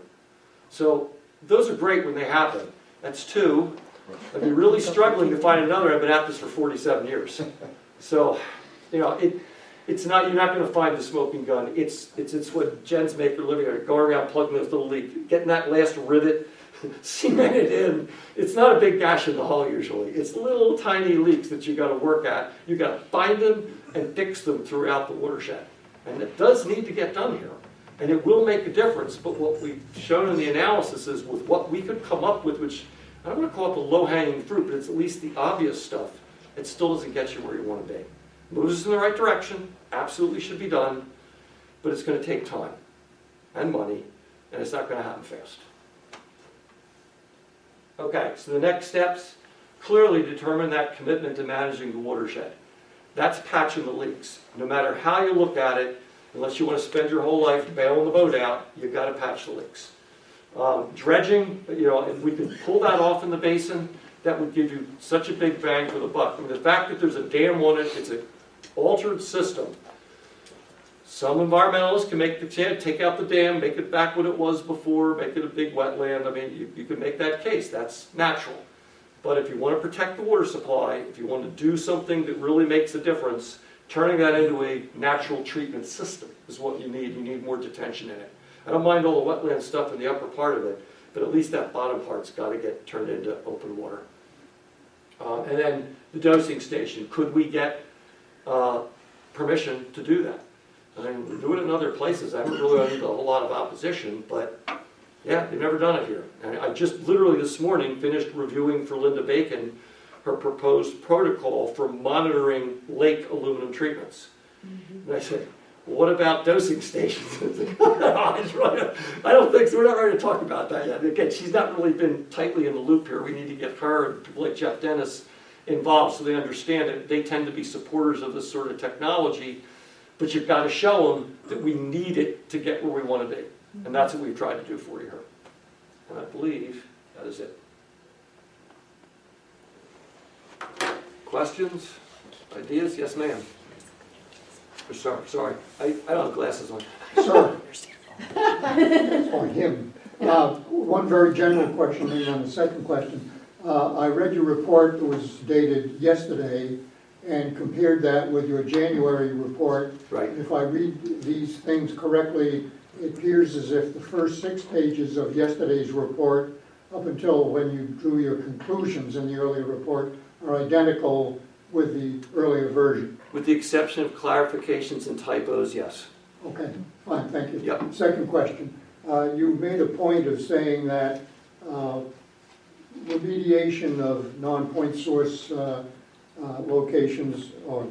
[SPEAKER 5] So those are great when they happen. That's two. I'd be really struggling to find another. I've been at this for 47 years. So, you know, it's not, you're not going to find the smoking gun. It's what Jen's make her living at, going around plugging those little leaks, getting that last rivet, cement it in. It's not a big gash in the hull usually. It's little tiny leaks that you got to work at. You got to find them and fix them throughout the watershed. And it does need to get done here. And it will make a difference, but what we've shown in the analysis is with what we could come up with, which I don't want to call it the low-hanging fruit, but it's at least the obvious stuff, it still doesn't get you where you want to be. Moves us in the right direction, absolutely should be done, but it's going to take time and money, and it's not going to happen fast. Okay, so the next steps, clearly determine that commitment to managing the watershed. That's patching the leaks. No matter how you look at it, unless you want to spend your whole life bailing the boat out, you've got to patch the leaks. Dredging, you know, if we could pull that off in the basin, that would give you such a big bang for the buck. I mean, the fact that there's a dam on it, it's an altered system. Some environmentalists can make the take out the dam, make it back what it was before, make it a big wetland. I mean, you can make that case. That's natural. But if you want to protect the water supply, if you want to do something that really makes a difference, turning that into a natural treatment system is what you need. You need more detention in it. I don't mind all the wetland stuff in the upper part of it, but at least that bottom part's got to get turned into open water. And then the dosing station. Could we get permission to do that? I mean, we do it in other places. I haven't really had a whole lot of opposition, but yeah, they've never done it here. And I just literally this morning finished reviewing for Linda Bacon her proposed protocol for monitoring lake aluminum treatments. And I said, well, what about dosing stations? I don't think so. We're not ready to talk about that yet. Again, she's not really been tightly in the loop here. We need to get her and people like Jeff Dennis involved so they understand it. They tend to be supporters of this sort of technology, but you've got to show them that we need it to get where we want to be. And that's what we've tried to do for you here. And I believe that is it. Questions? Ideas? Yes, ma'am. Sorry. I don't have glasses on.
[SPEAKER 8] Sir. Or him. One very general question, and then the second question. I read your report that was dated yesterday, and compared that with your January report.
[SPEAKER 5] Right.
[SPEAKER 8] And if I read these things correctly, it appears as if the first 6 pages of yesterday's report, up until when you drew your conclusions in the earlier report, are identical with the earlier version.
[SPEAKER 5] With the exception of clarifications and typos, yes.
[SPEAKER 8] Okay, fine, thank you.
[SPEAKER 5] Yep.
[SPEAKER 8] Second question. You made a point of saying that remediation of non-point source locations, or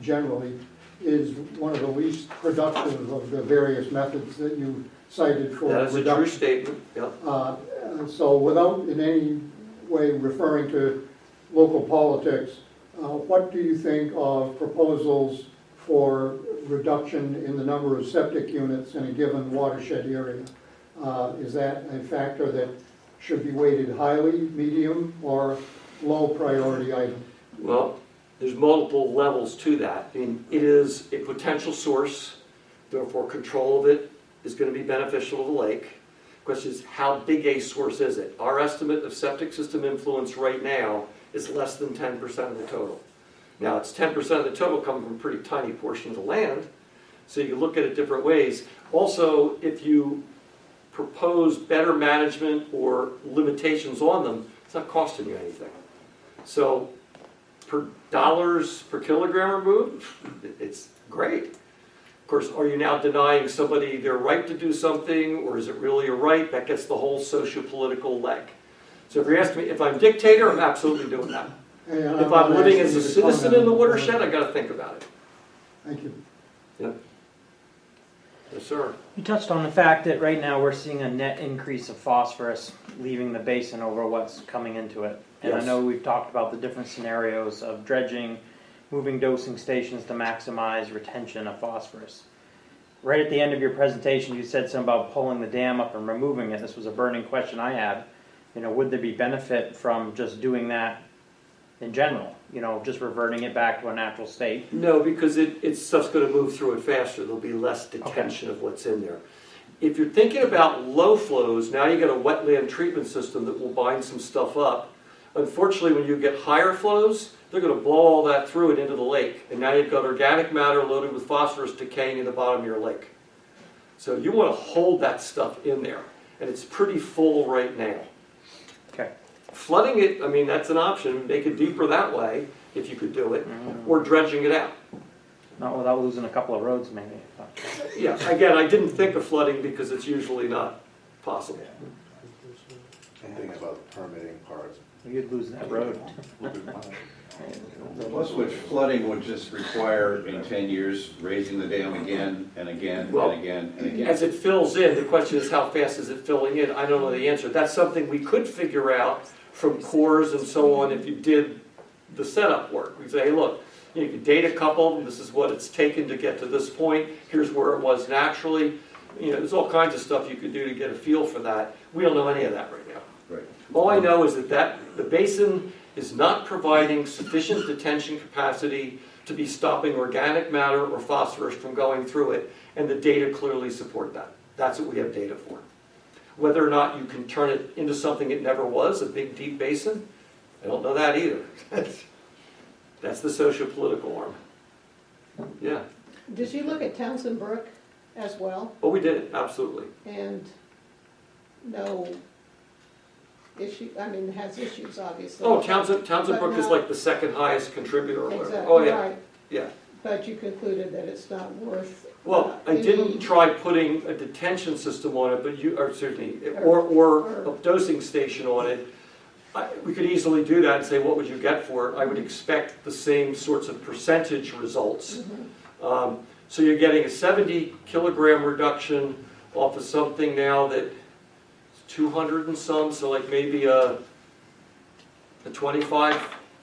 [SPEAKER 8] generally, is one of the least productive of the various methods that you cited for
[SPEAKER 5] That is a
[SPEAKER 8] reduction.
[SPEAKER 5] true statement, yep.
[SPEAKER 8] So without in any way referring to local politics, what do you think of proposals for reduction in the number of septic units in a given watershed area? Is that a factor that should be weighted highly, medium, or low priority item?
[SPEAKER 5] Well, there's multiple levels to that. I mean, it is a potential source, therefore control of it is going to be beneficial to the lake. Question is, how big a source is it? Our estimate of septic system influence right now is less than 10% of the total. Now, it's 10% of the total coming from a pretty tiny portion of the land, so you can look at it different ways. Also, if you propose better management or limitations on them, it's not costing you anything. So, per dollars per kilogram removed, it's great. Of course, are you now denying somebody their right to do something, or is it really a right? That gets the whole socio-political leg. So if you're asking me, if I'm dictator, I'm absolutely doing that. If I'm living as a citizen in the watershed, I got to think about it.
[SPEAKER 8] Thank you.
[SPEAKER 5] Yep. Yes, sir.
[SPEAKER 9] You touched on the fact that right now we're seeing a net increase of phosphorus leaving the basin over what's coming into it. And
[SPEAKER 5] Yes.
[SPEAKER 9] I know we've talked about the different scenarios of dredging, moving dosing stations to maximize retention of phosphorus. Right at the end of your presentation, you said something about pulling the dam up and removing it. This was a burning question I had. You know, would there be benefit from just doing that in general? You know, just reverting it back to a natural state?
[SPEAKER 5] No, because it's stuff's going to move through it faster. There'll be less detention of what's in there. If you're thinking about low flows, now you got a wetland treatment system that will bind some stuff up. Unfortunately, when you get higher flows, they're going to blow all that through and into the lake. And now you've got organic matter loaded with phosphorus decaying in the bottom of your lake. So you want to hold that stuff in there. And it's pretty full right now.
[SPEAKER 9] Okay.
[SPEAKER 5] Flooding it, I mean, that's an option. Make it deeper that way, if you could do it. Or dredging it out.
[SPEAKER 9] Not without losing a couple of roads, maybe. But
[SPEAKER 5] Yeah, again, I didn't think of flooding because it's usually not possible.
[SPEAKER 6] And things about the permitting parts.
[SPEAKER 9] you'd lose that road.
[SPEAKER 4] Plus which flooding would just require in 10 years, raising the dam again and again
[SPEAKER 5] Well,
[SPEAKER 4] and again and again.
[SPEAKER 5] As it fills in, the question is how fast is it filling in? I don't know the answer. That's something we could figure out from cores and so on if you did the setup work. We say, hey, look, you can date a couple, this is what it's taken to get to this point, here's where it was naturally. You know, there's all kinds of stuff you could do to get a feel for that. We don't know any of that right now.
[SPEAKER 4] Right.
[SPEAKER 5] All I know is that the basin is not providing sufficient detention capacity to be stopping organic matter or phosphorus from going through it, and the data clearly support that. That's what we have data for. Whether or not you can turn it into something it never was, a big deep basin, I don't know that either. That's the socio-political arm. Yeah.
[SPEAKER 1] Did you look at Townsend Brook as well?
[SPEAKER 5] Oh, we did, absolutely.
[SPEAKER 1] And no issue, I mean, it has issues, obviously.
[SPEAKER 5] Oh, Townsend
[SPEAKER 1] But
[SPEAKER 5] Brook is
[SPEAKER 1] not-
[SPEAKER 5] like the second highest contributor or whatever.
[SPEAKER 1] Exactly,
[SPEAKER 5] Oh, yeah,
[SPEAKER 1] right.
[SPEAKER 5] yeah.
[SPEAKER 1] But you concluded that it's not worth.
[SPEAKER 5] Well, I
[SPEAKER 1] any-
[SPEAKER 5] didn't try putting a detention system on it, but or certainly, or a dosing station on it. We could easily do that and say, what would you get for it? I would expect the same sorts of percentage results. So you're getting a 70 kilogram reduction off of something now that 200 and some, so like maybe a 25,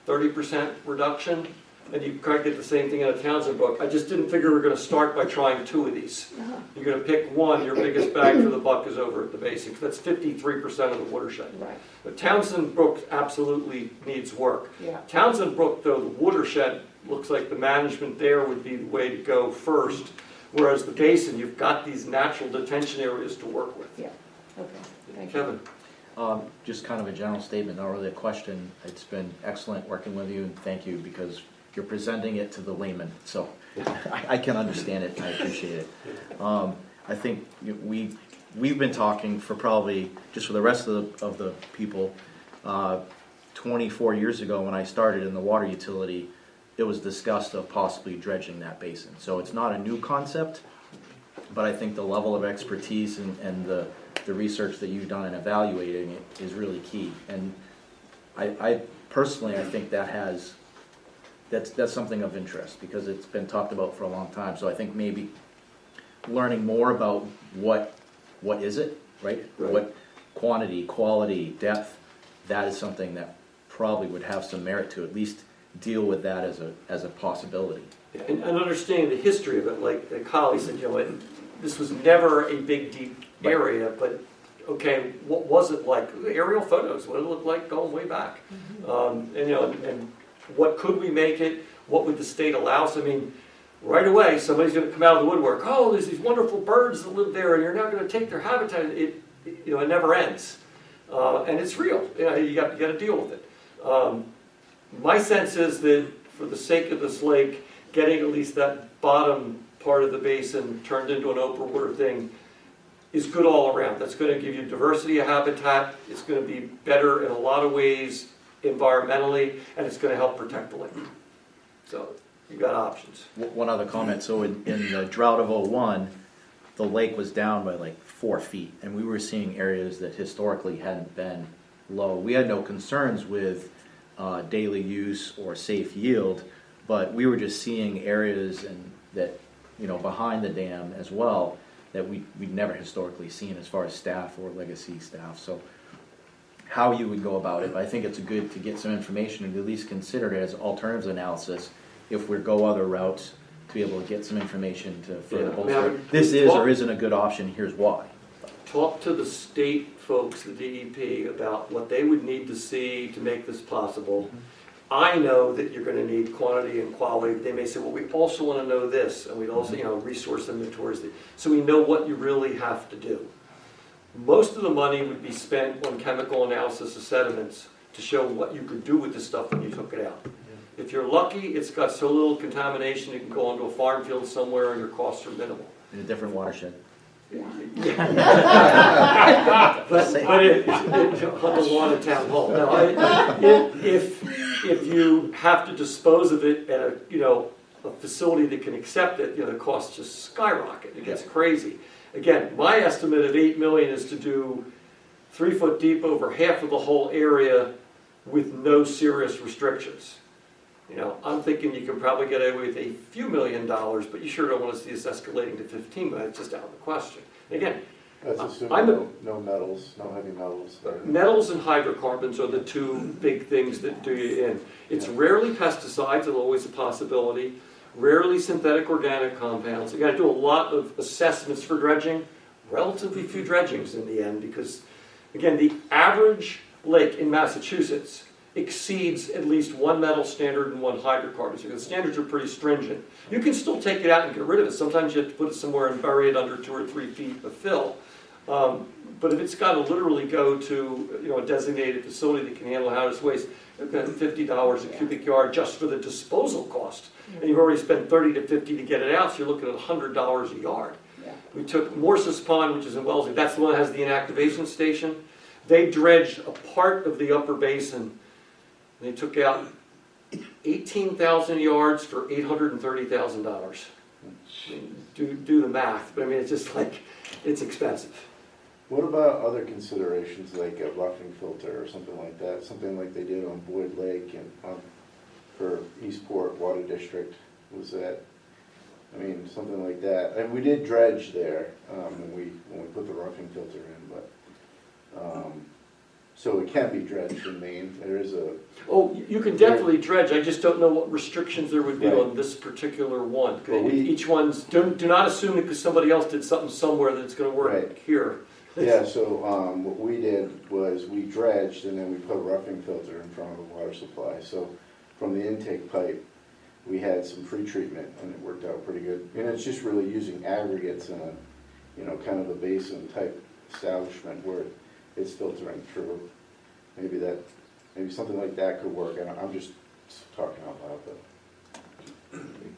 [SPEAKER 5] 30% reduction, and you kind of get the same thing in a Townsend Brook. I just didn't figure we were going to start by trying two of these. You're going to pick one, your biggest bang for the buck is over at the basin. That's 53% of the watershed.
[SPEAKER 1] Right,
[SPEAKER 5] But Townsend Brook absolutely needs work.
[SPEAKER 1] yeah.
[SPEAKER 5] Townsend Brook, though, the watershed, looks like the management there would be the way to go first, whereas the basin, you've got these natural detention areas to work with.
[SPEAKER 1] Yeah, okay, thank you.
[SPEAKER 5] Kevin?
[SPEAKER 10] Just kind of a general statement, not really a question. It's been excellent working with you, and thank you, because you're presenting it to the layman, so I can understand it, and I appreciate it. I think we've been talking for probably, just for the rest of the people, 24 years ago when I started in the water utility, it was discussed of possibly dredging that basin. So it's not a new concept, but I think the level of expertise and the research that you've done in evaluating it is really key. And I personally, I think that's something of interest because it's been talked about for a long time. So I think maybe learning more about what is it, right? What quantity, quality, depth, that is something that probably would have some merit to at least deal with that as a possibility.
[SPEAKER 5] And understanding the history of it, like Holly said, this was never a big, deep area, but okay, what was it like? Aerial photos, what did it look like going way back? And what could we make it? What would the state allow us? I mean, right away, somebody's going to come out of the woodwork. Oh, there's these wonderful birds that live there, and you're not going to take their habitat. It never ends, and it's real. You got to deal with it. My sense is that for the sake of this lake, getting at least that bottom part of the basin turned into an open water thing is good all around. That's going to give you diversity of habitat. It's going to be better in a lot of ways environmentally, and it's going to help protect the lake. So you've got options.
[SPEAKER 10] One other comment. So in the drought of 01, the lake was down by like 4 feet, and we were seeing areas that historically hadn't been low. We had no concerns with daily use or safe yield, but we were just seeing areas that behind the dam as well that we'd never historically seen as far as staff or legacy staff. So how you would go about it, I think it's good to get some information and at least consider it as alternatives analysis if we go other routes to be able to get some information to further bolster. This is or isn't a good option, here's why.
[SPEAKER 5] Talk to the state folks, the DEP, about what they would need to see to make this possible. I know that you're going to need quantity and quality. They may say, well, we also want to know this, and we'd also, resource inventories. So we know what you really have to do. Most of the money would be spent on chemical analysis of sediments to show what you could do with this stuff when you took it out. If you're lucky, it's got so little contamination, it can go onto a farm field somewhere and your costs are minimal.
[SPEAKER 10] In a different watershed.
[SPEAKER 5] but it on the lawn of town hall. No, if you have to dispose of it at a facility that can accept it, the costs just skyrocket. It gets crazy. Again, my estimate of $8 million is to do 3 foot deep over half of the whole area with no serious restrictions. I'm thinking you can probably get away with a few $1 million, but you sure don't want to see us escalating to 15 million. It's just out of the question. Again,
[SPEAKER 6] that's assuming no metals, no heavy metals.
[SPEAKER 5] Metals and hydrocarbons are the two big things that do you in. It's rarely pesticides, it's always a possibility. Rarely synthetic organic compounds. You got to do a lot of assessments for dredging. Relatively few dredgings in the end because, again, the average lake in Massachusetts exceeds at least one metal standard and one hydrocarbon. So the standards are pretty stringent. You can still take it out and get rid of it. Sometimes you have to put it somewhere and bury it under 2 or 3 feet of fill. But if it's got to literally go to a designated facility that can handle hazardous waste, you've got $50 a cubic yard just for the disposal cost. And you've already spent $30 to $50 to get it out, so you're looking at $100 a yard. We took Morse's Pond, which is in Wellesley. That's the one that has the inactivation station. They dredged a part of the upper basin. They took out 18,000 yards for $830,000. Do the math. I mean, it's just like, it's expensive.
[SPEAKER 6] What about other considerations like a roughing filter or something like that? Something like they did on Boyd Lake and for Eastport Water District. Was that? I mean, something like that. And we did dredge there when we put the roughing filter in, but so it can be dredged in Maine. There is a.
[SPEAKER 5] Oh, you can definitely dredge. I just don't know what restrictions there would be on this particular one. Well, each one's do not assume that because somebody else did something somewhere that it's going to work here.
[SPEAKER 6] Yeah. So what we did was we dredged and then we put a roughing filter in front of the water supply. So from the intake pipe, we had some pre-treatment and it worked out pretty good. And it's just really using aggregates in a, kind of a basin type establishment where it's filtering through. Maybe something like that could work. And I'm just talking out loud, but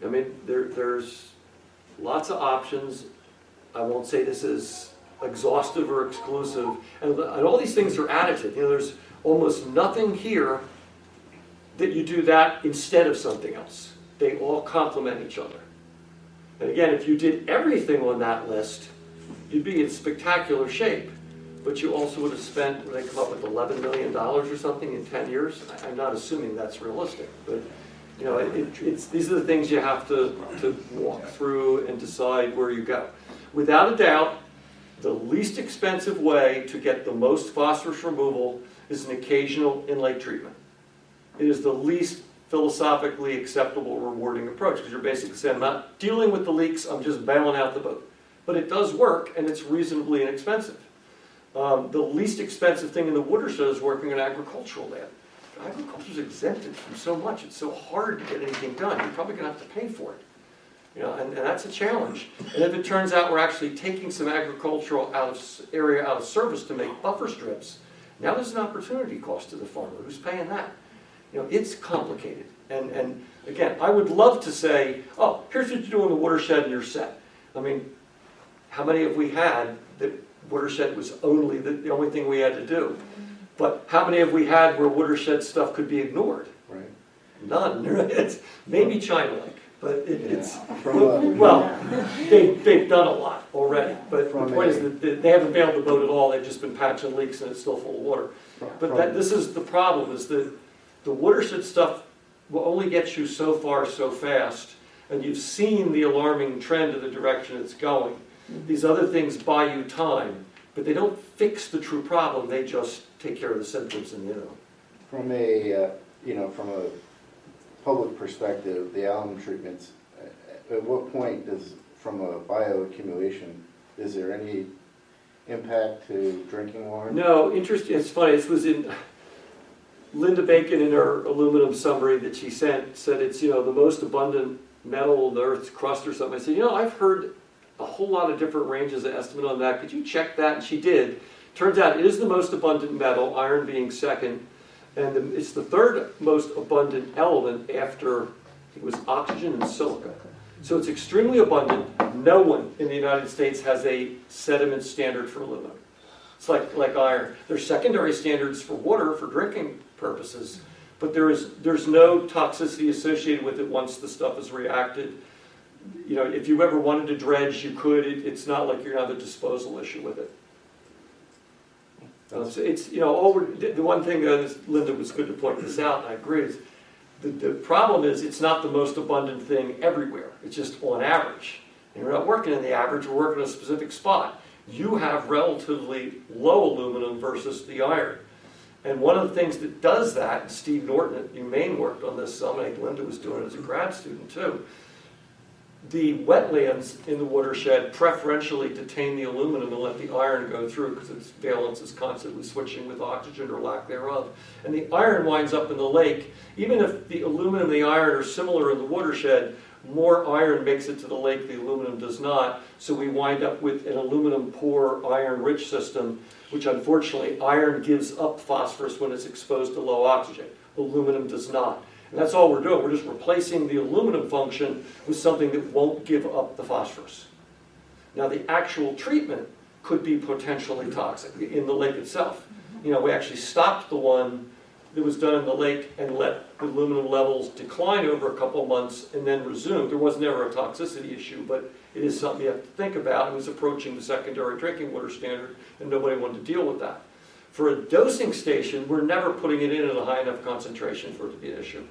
[SPEAKER 5] I mean, there's lots of options. I won't say this is exhaustive or exclusive, and all these things are additive. You know, there's almost nothing here that you do that instead of something else. They all complement each other. And again, if you did everything on that list, you'd be in spectacular shape. But you also would have spent, would they come up with $11 million or something in 10 years? I'm not assuming that's realistic, but you know, these are the things you have to walk through and decide where you go. Without a doubt, the least expensive way to get the most phosphorus removal is an occasional inlay treatment. It is the least philosophically acceptable, rewarding approach, because you're basically saying, I'm not dealing with the leaks, I'm just bailing out the boat. But it does work, and it's reasonably inexpensive. The least expensive thing in the watershed is working on agricultural land. Agriculture is exempted from so much. It's so hard to get anything done. You're probably going to have to pay for it. You know, and that's a challenge. And if it turns out we're actually taking some agricultural area out of service to make buffer strips, now there's an opportunity cost to the farmer. Who's paying that? You know, it's complicated. And again, I would love to say, oh, here's what you do in the watershed and you're set. I mean, how many have we had that watershed was only the only thing we had to do? But how many have we had where watershed stuff could be ignored?
[SPEAKER 6] Right.
[SPEAKER 5] None. It's maybe China Lake, but it's
[SPEAKER 6] From
[SPEAKER 5] well, they've done a lot already. But the
[SPEAKER 6] From
[SPEAKER 5] point is that they haven't bailed the boat at all. They've just been patching leaks and it's still full of water. But this is the problem: is that the watershed stuff will only get you so far so fast, and you've seen the alarming trend of the direction it's going. These other things buy you time, but they don't fix the true problem. They just take care of the symptoms in the interim.
[SPEAKER 6] From a, from a public perspective, the alum treatments, at what point does, from a bioaccumulation, is there any impact to drinking water?
[SPEAKER 5] No, interesting. It's funny. This was in Linda Bacon in her aluminum summary that she sent, said it's, the most abundant metal in the Earth's crust or something. I said, I've heard a whole lot of different ranges of estimate on that. Could you check that? And she did. Turns out it is the most abundant metal, iron being second, and it's the third most abundant element after, I think it was oxygen and silica. So it's extremely abundant. No one in the United States has a sediment standard for aluminum. It's like iron. There's secondary standards for water for drinking purposes, but there's no toxicity associated with it once the stuff is reacted. If you ever wanted to dredge, you could. It's not like you're going to have a disposal issue with it. So it's, the one thing that Linda was good to point this out, and I agree, is the problem is it's not the most abundant thing everywhere. It's just on average. And we're not working in the average, we're working in a specific spot. You have relatively low aluminum versus the iron. And one of the things that does that, and Steve Norton at UMaine worked on this some, I think Linda was doing it as a grad student too, the wetlands in the watershed preferentially detain the aluminum and let the iron go through because its valence is constantly switching with oxygen or lack thereof. And the iron winds up in the lake. Even if the aluminum and the iron are similar in the watershed, more iron makes it to the lake, the aluminum does not. So we wind up with an aluminum poor, iron rich system, which unfortunately iron gives up phosphorus when it's exposed to low oxygen. Aluminum does not. And that's all we're doing. We're just replacing the aluminum function with something that won't give up the phosphorus. Now, the actual treatment could be potentially toxic in the lake itself. We actually stopped the one that was done in the lake and let the aluminum levels decline over a couple of months and then resume. There was never a toxicity issue, but it is something you have to think about. It was approaching the secondary drinking water standard, and nobody wanted to deal with that. For a dosing station, we're never putting it in at a high enough concentration for it to be an issue.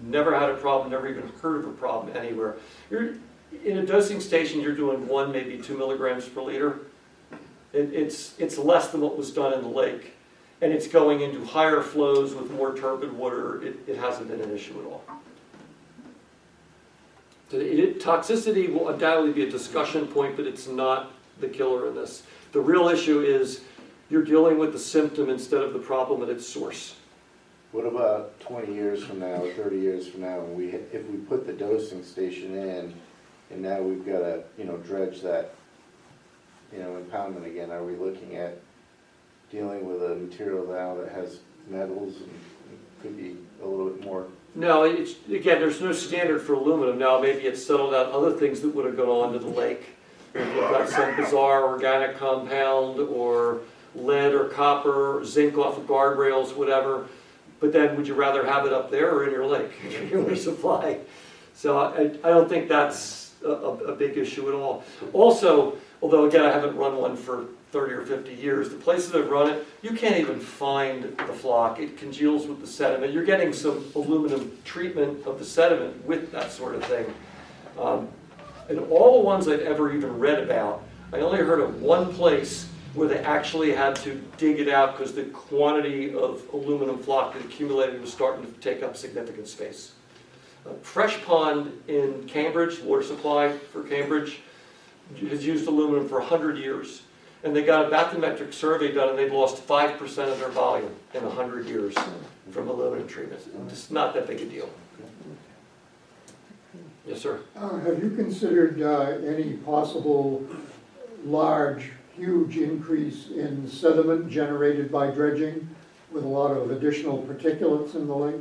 [SPEAKER 5] Never had a problem, never even heard of a problem anywhere. In a dosing station, you're doing 1, maybe 2 milligrams per liter. It's less than what was done in the lake. And it's going into higher flows with more turbid water. It hasn't been an issue at all. Toxicity will undoubtedly be a discussion point, but it's not the killer in this. The real issue is you're dealing with the symptom instead of the problem at its source.
[SPEAKER 6] What about 20 years from now, or 30 years from now, if we put the dosing station in, and now we've got to, dredge that, impoundment again? Are we looking at dealing with a material now that has metals and could be a little bit more
[SPEAKER 5] No, it's, again, there's no standard for aluminum. Now, maybe it's settled out other things that would have gone on to the lake. If you've got some bizarre organic compound or lead or copper, or zinc off of guardrails, whatever. But then would you rather have it up there or in your lake, your resupply? So I don't think that's a big issue at all. Also, although again, I haven't run one for 30 or 50 years, the places that run it, you can't even find the flock. It congeals with the sediment. You're getting some aluminum treatment of the sediment with that sort of thing. And all the ones I've ever even read about, I only heard of one place where they actually had to dig it out because the quantity of aluminum flock that accumulated was starting to take up significant space. Fresh Pond in Cambridge, water supply for Cambridge, has used aluminum for 100 years. And they got a bathymetric survey done and they'd lost 5% of their volume in 100 years from aluminum treatment. It's not that big a deal. Yes, sir.
[SPEAKER 8] Have you considered any possible large, huge increase in sediment generated by dredging with a lot of additional particulates in the lake?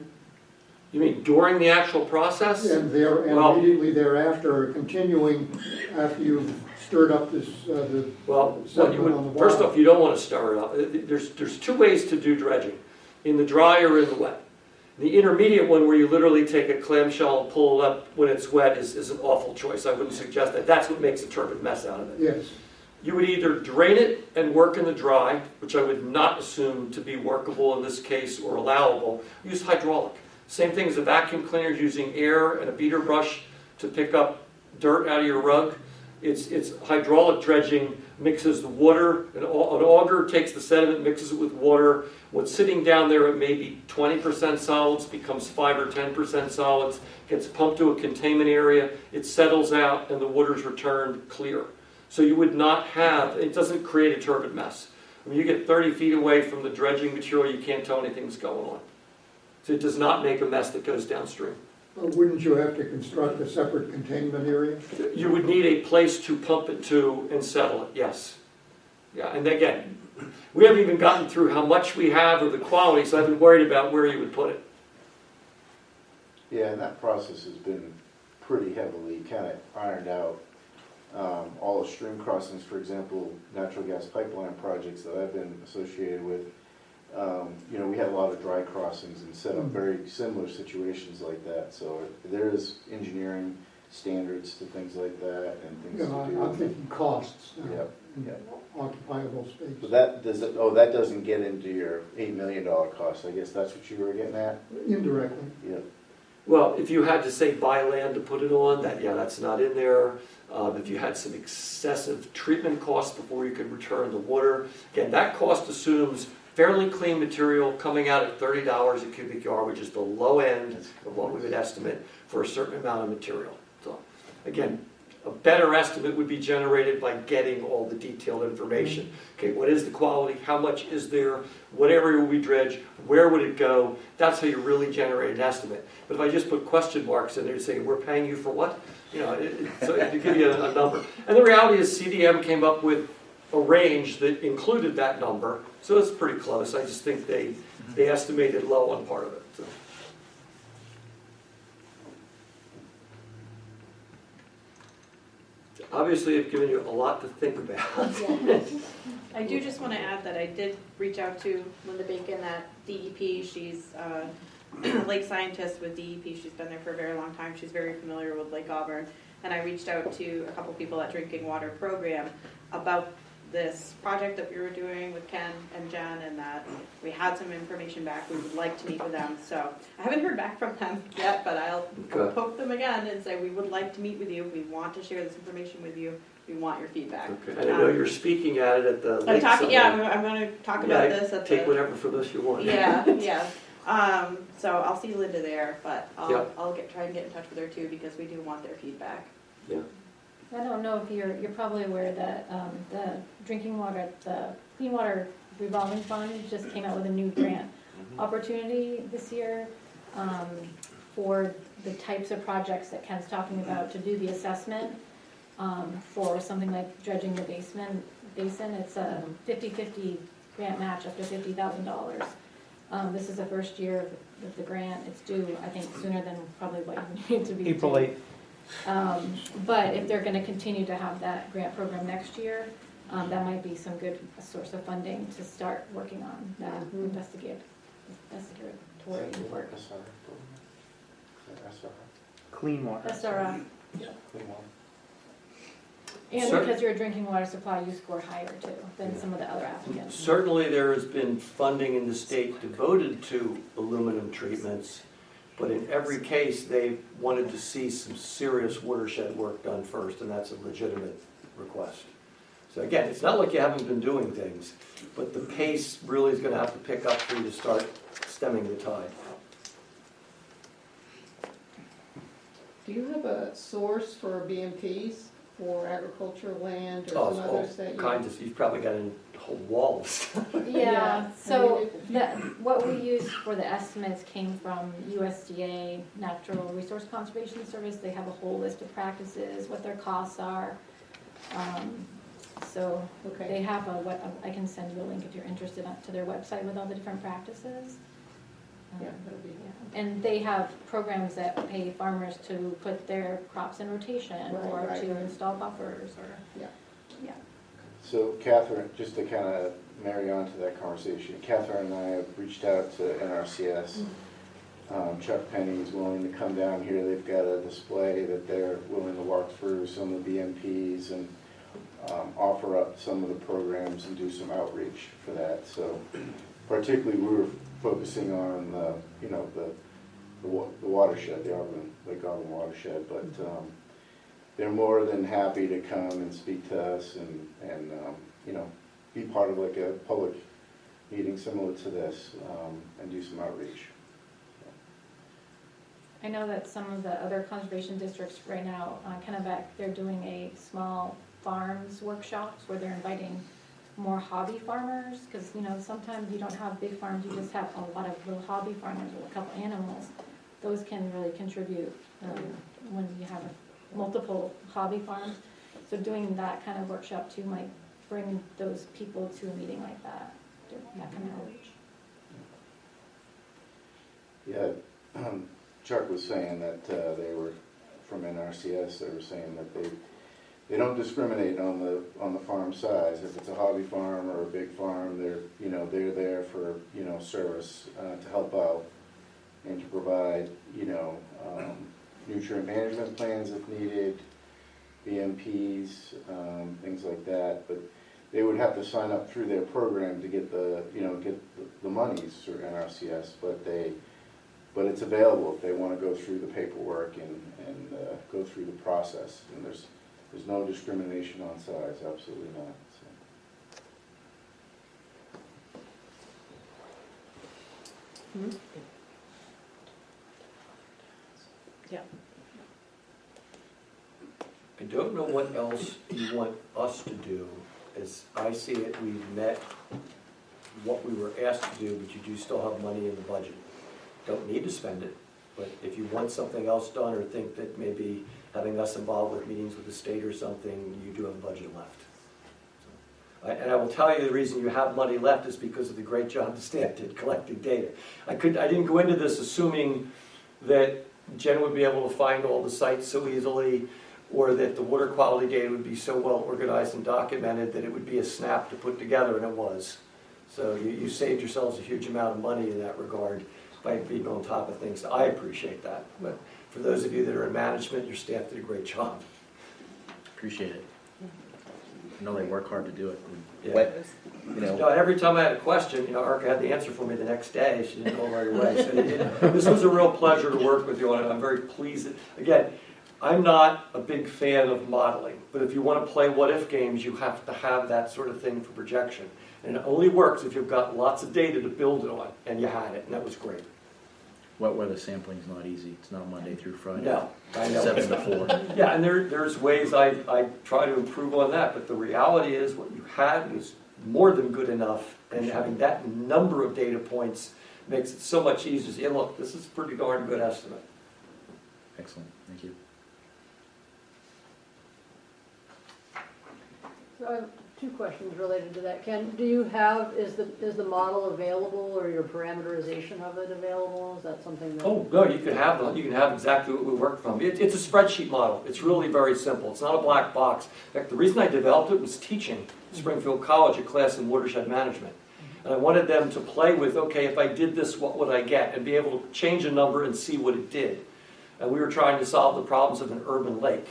[SPEAKER 5] You mean during the actual process?
[SPEAKER 8] And immediately thereafter, continuing after you've stirred up this, sediment on the
[SPEAKER 5] first
[SPEAKER 8] bottom?
[SPEAKER 5] off, you don't want to stir it up. There's two ways to do dredging, in the dry or in the wet. The intermediate one, where you literally take a clamshell and pull it up when it's wet, is an awful choice. I wouldn't suggest that. That's what makes a turbid mess out of it.
[SPEAKER 8] Yes.
[SPEAKER 5] You would either drain it and work in the dry, which I would not assume to be workable in this case or allowable. Use hydraulic. Same thing as a vacuum cleaner, using air and a beater brush to pick up dirt out of your rug. It's hydraulic dredging, mixes the water, an auger takes the sediment, mixes it with water. What's sitting down there, it may be 20% solids, becomes 5 or 10% solids, gets pumped to a containment area, it settles out, and the water's returned clear. So you would not have, it doesn't create a turbid mess. When you get 30 feet away from the dredging material, you can't tell anything's going on. So it does not make a mess that goes downstream.
[SPEAKER 8] Wouldn't you have to construct a separate containment area?
[SPEAKER 5] You would need a place to pump it to and settle it, yes. Yeah, and again, we haven't even gotten through how much we have or the quality, so I've been worried about where you would put it.
[SPEAKER 6] Yeah, and that process has been pretty heavily kind of ironed out. All the stream crossings, for example, natural gas pipeline projects that I've been associated with, we had a lot of dry crossings and set up very similar situations like that. So there is engineering standards to things like that and things to do.
[SPEAKER 8] I'm thinking costs now.
[SPEAKER 6] Yep.
[SPEAKER 8] Occupiable space.
[SPEAKER 6] But that doesn't get into your $8 million cost. I guess that's what you were getting at?
[SPEAKER 8] Indirectly.
[SPEAKER 6] Yeah.
[SPEAKER 5] Well, if you had to say buy land to put it on, that's not in there. If you had some excessive treatment costs before you could return the water, again, that cost assumes fairly clean material coming out at $30 a cubic yard, which is the low end of what we would estimate for a certain amount of material. So, again, a better estimate would be generated by getting all the detailed information. Okay, what is the quality? How much is there? What area will we dredge? Where would it go? That's how you really generate an estimate. But if I just put question marks in there saying, we're paying you for what? So to give you a number. And the reality is CDM came up with a range that included that number, so it's pretty close. I just think they estimated low on part of it. So. Obviously, I've given you a lot to think about.
[SPEAKER 2] I do just want to add that I did reach out to Linda Bacon at DEP. She's a lake scientist with DEP. She's been there for a very long time. She's very familiar with Lake Auburn. And I reached out to a couple people at Drinking Water Program about this project that we were doing with Ken and Jen, and that we had some information back. We would like to meet with them. So I haven't heard back from them yet, but I'll poke them again and say we would like to meet with you. We want to share this information with you. We want your feedback.
[SPEAKER 5] Okay. And I know you're speaking at it at the lake summit.
[SPEAKER 2] I'm going to talk about this at
[SPEAKER 5] take whatever for this you want.
[SPEAKER 2] Yeah. So I'll see Linda there, but I'll try and get in touch with her too, because we do want their feedback.
[SPEAKER 5] Yeah.
[SPEAKER 11] I don't know if you're probably aware that the drinking water, the Clean Water Revolving Fund just came out with a new grant opportunity this year for the types of projects that Ken's talking about, to do the assessment for something like dredging the basin. It's a 50-50 grant match up to $50,000. This is the first year of the grant. It's due, I think, sooner than probably what you need to be due.
[SPEAKER 9] April 8th.
[SPEAKER 11] But if they're gonna continue to have that grant program next year, that might be some good source of funding to start working on that investigatory work.
[SPEAKER 9] Clean water.
[SPEAKER 11] SRF.
[SPEAKER 6] Clean water.
[SPEAKER 11] And
[SPEAKER 5] Cer-
[SPEAKER 11] because you're a drinking water supply, you score higher too than some of the other applicants.
[SPEAKER 5] Certainly, there has been funding in the state devoted to aluminum treatments, but in every case, they wanted to see some serious watershed work done first, and that's a legitimate request. So again, it's not like you haven't been doing things, but the pace really is gonna have to pick up for you to start stemming the tide.
[SPEAKER 1] Do you have a source for BMTs for agricultural land or
[SPEAKER 5] Oh,
[SPEAKER 1] some
[SPEAKER 5] it's all
[SPEAKER 1] others that you?
[SPEAKER 5] kinds of, you've probably got a whole wall of stuff.
[SPEAKER 1] Yeah,
[SPEAKER 11] Yeah,
[SPEAKER 1] I
[SPEAKER 11] so
[SPEAKER 1] mean, if you-
[SPEAKER 11] what we used for the estimates came from USDA Natural Resource Conservation Service. They have a whole list of practices, what their costs are. So
[SPEAKER 1] Okay.
[SPEAKER 11] they have I can send you a link if you're interested to their website with all the different practices.
[SPEAKER 1] Yeah, that'll be
[SPEAKER 11] Yeah. And they have programs that pay farmers to put their crops in rotation or
[SPEAKER 1] Right.
[SPEAKER 11] to install buffers or.
[SPEAKER 1] Yeah.
[SPEAKER 11] Yeah.
[SPEAKER 6] So Catherine, just to kind of marry on to that conversation, Catherine and I have reached out to NRCS. Chuck Penny is willing to come down here. They've got a display that they're willing to walk through some of the BMPs and offer up some of the programs and do some outreach for that. So particularly we were focusing on the watershed, the Lake Auburn watershed, but they're more than happy to come and speak to us and be part of like a public meeting similar to this and do some outreach.
[SPEAKER 11] I know that some of the other conservation districts right now, Kennebec, they're doing a small farms workshops where they're inviting more hobby farmers, because sometimes you don't have big farms, you just have a lot of little hobby farmers with a couple animals. Those can really contribute when you have multiple hobby farms. So doing that kind of workshop too might bring those people to a meeting like that, do that kind of outreach.
[SPEAKER 6] Yeah, Chuck was saying that they were from NRCS. They were saying that they don't discriminate on the farm size. If it's a hobby farm or a big farm, they're there for service to help out and to provide nutrient management plans if needed, BMPs, things like that. But they would have to sign up through their program to get the monies through NRCS. But it's available if they want to go through the paperwork and go through the process. And there's no discrimination on size, absolutely not. So.
[SPEAKER 1] Yeah.
[SPEAKER 5] I don't know what else you want us to do. As I see it, we've met what we were asked to do, but you do still have money in the budget. Don't need to spend it, but if you want something else done or think that maybe having us involved with meetings with the state or something, you do have a budget left. And I will tell you the reason you have money left is because of the great job the staff did collecting data. I didn't go into this assuming that Jen would be able to find all the sites so easily, or that the water quality data would be so well organized and documented that it would be a snap to put together, and it was. So you saved yourselves a huge amount of money in that regard by being on top of things. I appreciate that. But for those of you that are in management, your staff did a great job.
[SPEAKER 10] Appreciate it. I know they work hard to do it.
[SPEAKER 5] Yeah. No, every time I had a question, Erica had the answer for me the next day. She didn't know right away. So this was a real pleasure to work with you on it. I'm very pleased. Again, I'm not a big fan of modeling, but if you want to play what-if games, you have to have that sort of thing for projection. And it only works if you've got lots of data to build it on, and you had it, and that was great.
[SPEAKER 10] Wet weather sampling is not easy. It's not Monday through Friday.
[SPEAKER 5] No, I know.
[SPEAKER 10] 7 to 4.
[SPEAKER 5] Yeah, and there's ways I try to improve on that, but the reality is what you had was more than good enough, and having that number of data points makes it so much easier to say, look, this is a pretty darn good estimate.
[SPEAKER 10] Excellent. Thank you.
[SPEAKER 1] So
[SPEAKER 7] Two questions related to that. Ken, do you have, is the model available or your parameterization of it available? Is that something that?
[SPEAKER 5] Oh, no, you can have exactly what we worked from. It's a spreadsheet model. It's really very simple. It's not a black box. In fact, the reason I developed it was teaching Springfield College a class in watershed management. And I wanted them to play with, okay, if I did this, what would I get? And be able to change a number and see what it did. And we were trying to solve the problems of an urban lake.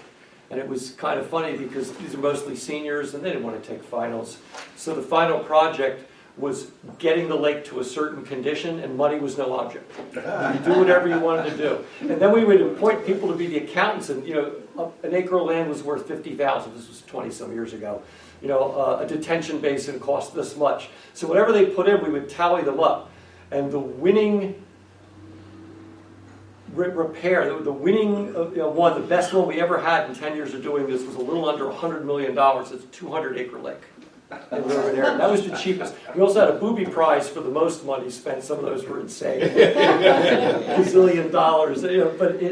[SPEAKER 5] And it was kind of funny because these are mostly seniors and they didn't want to take finals. So the final project was getting the lake to a certain condition, and money was no object. You do whatever you wanted to do. And then we would appoint people to be the accountants, and an acre of land was worth $50,000. This was 20-some years ago. A detention basin cost this much. So whatever they put in, we would tally them up. And the winning repair, the winning one, the best one we ever had in 10 years of doing this was a little under $100 million. It's a 200-acre lake. That was the cheapest. We also had a booby prize for the most money spent. Some of those were insane. Gazillion dollars. But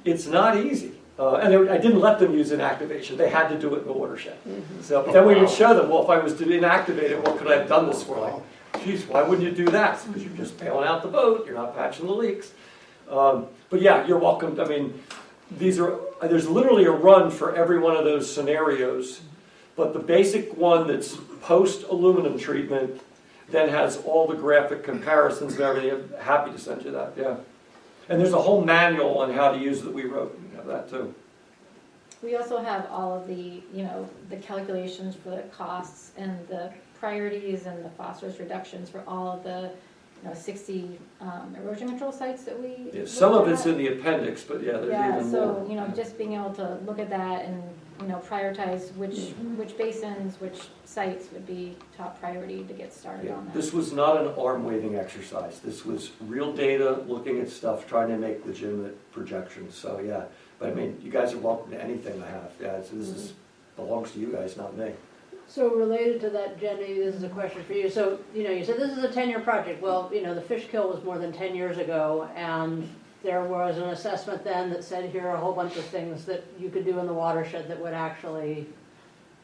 [SPEAKER 5] it's not easy. And I didn't let them use inactivation. They had to do it in the watershed. So then we would show them, well, if I was to inactivate it, what could I have done this for? Like, geez, why wouldn't you do that? Because you're just bailing out the boat. You're not patching the leaks. But yeah, you're welcome. I mean, there's literally a run for every one of those scenarios. But the basic one that's post-aluminum treatment then has all the graphic comparisons and everything. I'm happy to send you that, yeah. And there's a whole manual on how to use it that we wrote. You have that too.
[SPEAKER 11] We also have all of the, the calculations for the costs and the priorities and the phosphorus reductions for all of the 60 erosion control sites that we.
[SPEAKER 5] Yeah, some of it's in the appendix, but yeah, there's even
[SPEAKER 11] so
[SPEAKER 5] more.
[SPEAKER 11] Just being able to look at that and prioritize which basins, which sites would be top priority to get started on that.
[SPEAKER 5] This was not an arm-waving exercise. This was real data, looking at stuff, trying to make legitimate projections. So yeah, but I mean, you guys are welcome to anything I have. Yeah, so this belongs to you guys, not me.
[SPEAKER 7] So related to that, Jenny, this is a question for you. So, you said this is a 10-year project. Well, the fish kill was more than 10 years ago, and there was an assessment then that said here are a whole bunch of things that you could do in the watershed that would actually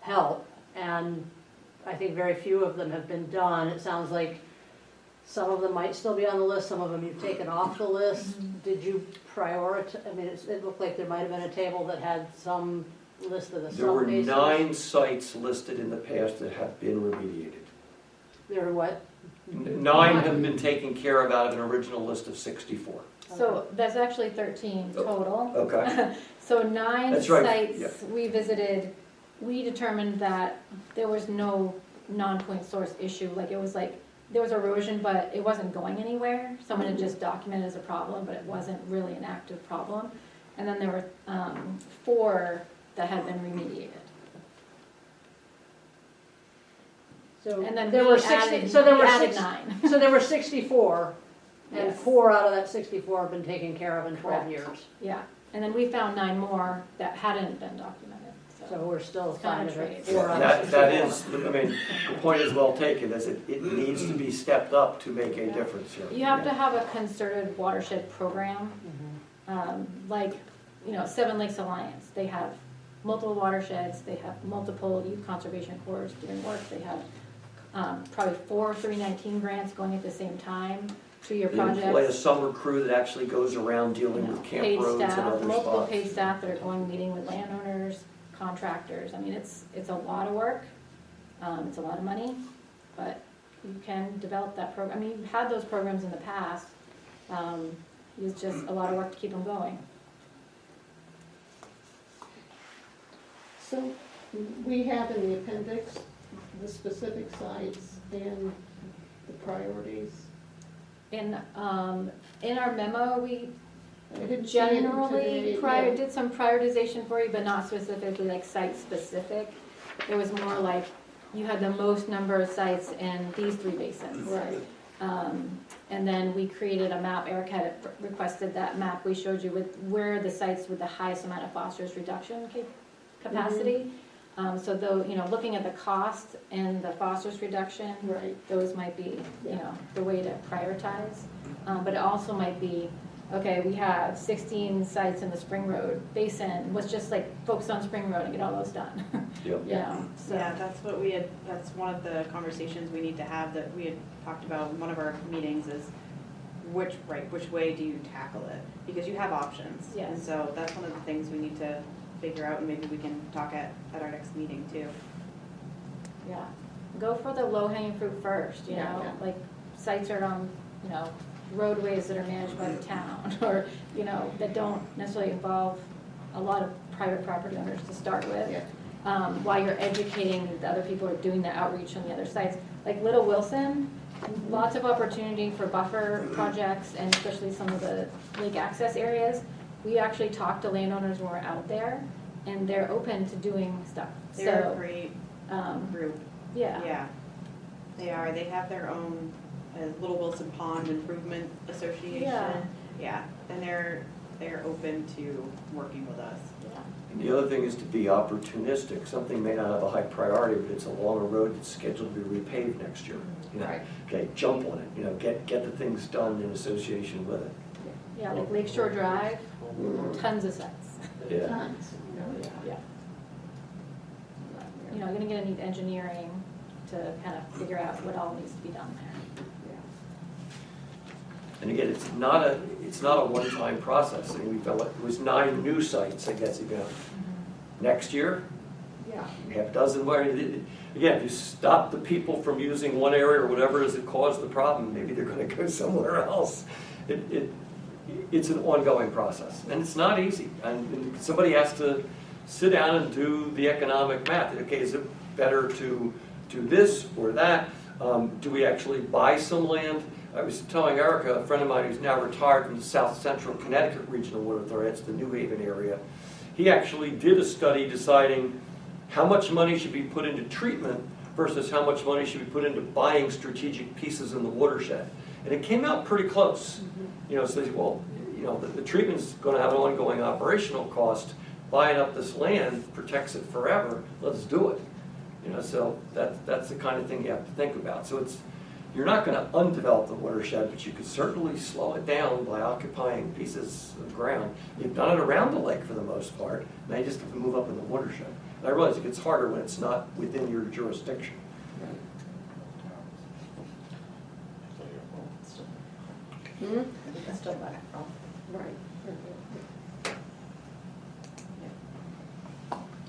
[SPEAKER 7] help. And I think very few of them have been done. It sounds like some of them might still be on the list, some of them you've taken off the list. Did you prioritize? I mean, it looked like there might have been a table that had some listed as
[SPEAKER 5] There were
[SPEAKER 7] some
[SPEAKER 5] 9 sites listed in the past that have been remediated.
[SPEAKER 7] There were what?
[SPEAKER 5] 9 have been taken care of out of an original list of 64.
[SPEAKER 11] So that's actually 13 total.
[SPEAKER 5] Okay.
[SPEAKER 11] So 9
[SPEAKER 5] That's right.
[SPEAKER 11] sites
[SPEAKER 5] Yeah.
[SPEAKER 11] we visited, we determined that there was no non-point source issue. There was erosion, but it wasn't going anywhere. Someone had just documented as a problem, but it wasn't really an active problem. And then there were 4 that had been remediated. And then
[SPEAKER 7] there were 60. So there were
[SPEAKER 11] added
[SPEAKER 7] 6.
[SPEAKER 11] 9.
[SPEAKER 7] So there were 64, and
[SPEAKER 11] Yes.
[SPEAKER 7] 4 out of that 64 have been taken care of in 12
[SPEAKER 11] Correct.
[SPEAKER 7] years.
[SPEAKER 11] Yeah, and then we found 9 more that hadn't been documented.
[SPEAKER 7] So we're still
[SPEAKER 11] It's kind
[SPEAKER 7] kind
[SPEAKER 11] of
[SPEAKER 7] of
[SPEAKER 11] trade.
[SPEAKER 7] at 4 out of
[SPEAKER 5] That
[SPEAKER 7] 64.
[SPEAKER 5] is, I mean, the point is well taken, is it needs to be stepped up to make a difference here.
[SPEAKER 11] You have to have a concerted watershed program,
[SPEAKER 7] Mhm.
[SPEAKER 11] Seven Lakes Alliance. They have multiple watersheds, they have multiple youth conservation corps doing work, they have probably 4 319 grants going at the same time, 2-year
[SPEAKER 5] They employ a
[SPEAKER 11] projects.
[SPEAKER 5] summer crew that actually goes around dealing with camp
[SPEAKER 11] Paid
[SPEAKER 5] roads and
[SPEAKER 11] staff,
[SPEAKER 5] other
[SPEAKER 11] multiple
[SPEAKER 5] spots.
[SPEAKER 11] paid staff that are going meeting with landowners, contractors. I mean, it's a lot of work, it's a lot of money, but you can develop that program. I mean, you've had those programs in the past. It's just a lot of work to keep them going.
[SPEAKER 1] So we have in the appendix the specific sites and the priorities.
[SPEAKER 11] In our memo, we
[SPEAKER 1] I didn't see it
[SPEAKER 11] generally
[SPEAKER 1] today,
[SPEAKER 11] did some prioritization for you, but not specifically like site specific. It was more like you had the most number of sites in these 3 basins.
[SPEAKER 1] Right.
[SPEAKER 11] And then we created a map. Eric had requested that map we showed you with where the sites with the highest amount of phosphorus reduction capacity. So though, looking at the cost and the phosphorus reduction,
[SPEAKER 1] Right.
[SPEAKER 11] those might be, the way to prioritize. But it also might be okay, we have 16 sites in the Spring Road Basin, let's just like focus on Spring Road and get all those done.
[SPEAKER 5] Yep.
[SPEAKER 11] You know, so.
[SPEAKER 2] Yeah, that's what we had, that's one of the conversations we need to have that we had talked about in one of our meetings is which way do you tackle it? Because you have options.
[SPEAKER 11] Yes.
[SPEAKER 2] And so that's one of the things we need to figure out, and maybe we can talk at our next meeting too.
[SPEAKER 11] Yeah, go for the low-hanging fruit first, you
[SPEAKER 1] Yeah,
[SPEAKER 11] know,
[SPEAKER 1] yeah.
[SPEAKER 11] like sites are on, you know, roadways that are managed by the town, or, you know, that don't necessarily involve a lot of private property owners to start with.
[SPEAKER 1] Yeah.
[SPEAKER 11] While you're educating the other people who are doing the outreach on the other sites. Like Little Wilson, lots of opportunity for buffer projects, and especially some of the lake access areas. We actually talked to landowners when we're out there, and they're open to doing stuff.
[SPEAKER 2] They're a
[SPEAKER 11] So,
[SPEAKER 2] great group.
[SPEAKER 11] yeah.
[SPEAKER 2] Yeah, they are. They have their own Little Wilson Pond Improvement Association.
[SPEAKER 11] Yeah.
[SPEAKER 2] Yeah, and they're open to working with us.
[SPEAKER 11] Yeah.
[SPEAKER 5] And the other thing is to be opportunistic. Something may not have a high priority, but it's a longer road that's scheduled to be repaved next year. You know,
[SPEAKER 1] Right.
[SPEAKER 5] okay, jump on it, you know, get the things done in association with it.
[SPEAKER 11] Yeah, like Lakeshore Drive, tons of sites.
[SPEAKER 5] Yeah.
[SPEAKER 11] Tons. Yeah. You know, you're gonna need engineering to kind of figure out what all needs to be done there.
[SPEAKER 5] And again, it's not a one-time process. I mean, we felt like it was 9 new sites, I guess, you know. Next year,
[SPEAKER 1] Yeah.
[SPEAKER 5] half dozen more. Again, if you stop the people from using one area or whatever it is that caused the problem, maybe they're gonna go somewhere else. It's an ongoing process, and it's not easy. And somebody has to sit down and do the economic math. Okay, is it better to do this or that? Do we actually buy some land? I was telling Erica, a friend of mine who's now retired from the South Central Connecticut Regional Water Authority, that's the New Haven area. He actually did a study deciding how much money should be put into treatment versus how much money should be put into buying strategic pieces in the watershed. And it came out pretty close. You know, so they said, well, you know, the treatment's going to have an ongoing operational cost. Buying up this land protects it forever. Let's do it. You know, so that's the kind of thing you have to think about. So you're not going to undevelop the watershed, but you could certainly slow it down by occupying pieces of ground. You've done it around the lake for the most part. Now you just have to move up in the watershed. And I realize it gets harder when it's not within your jurisdiction.
[SPEAKER 1] Hmm?
[SPEAKER 11] It's still better.
[SPEAKER 1] Right.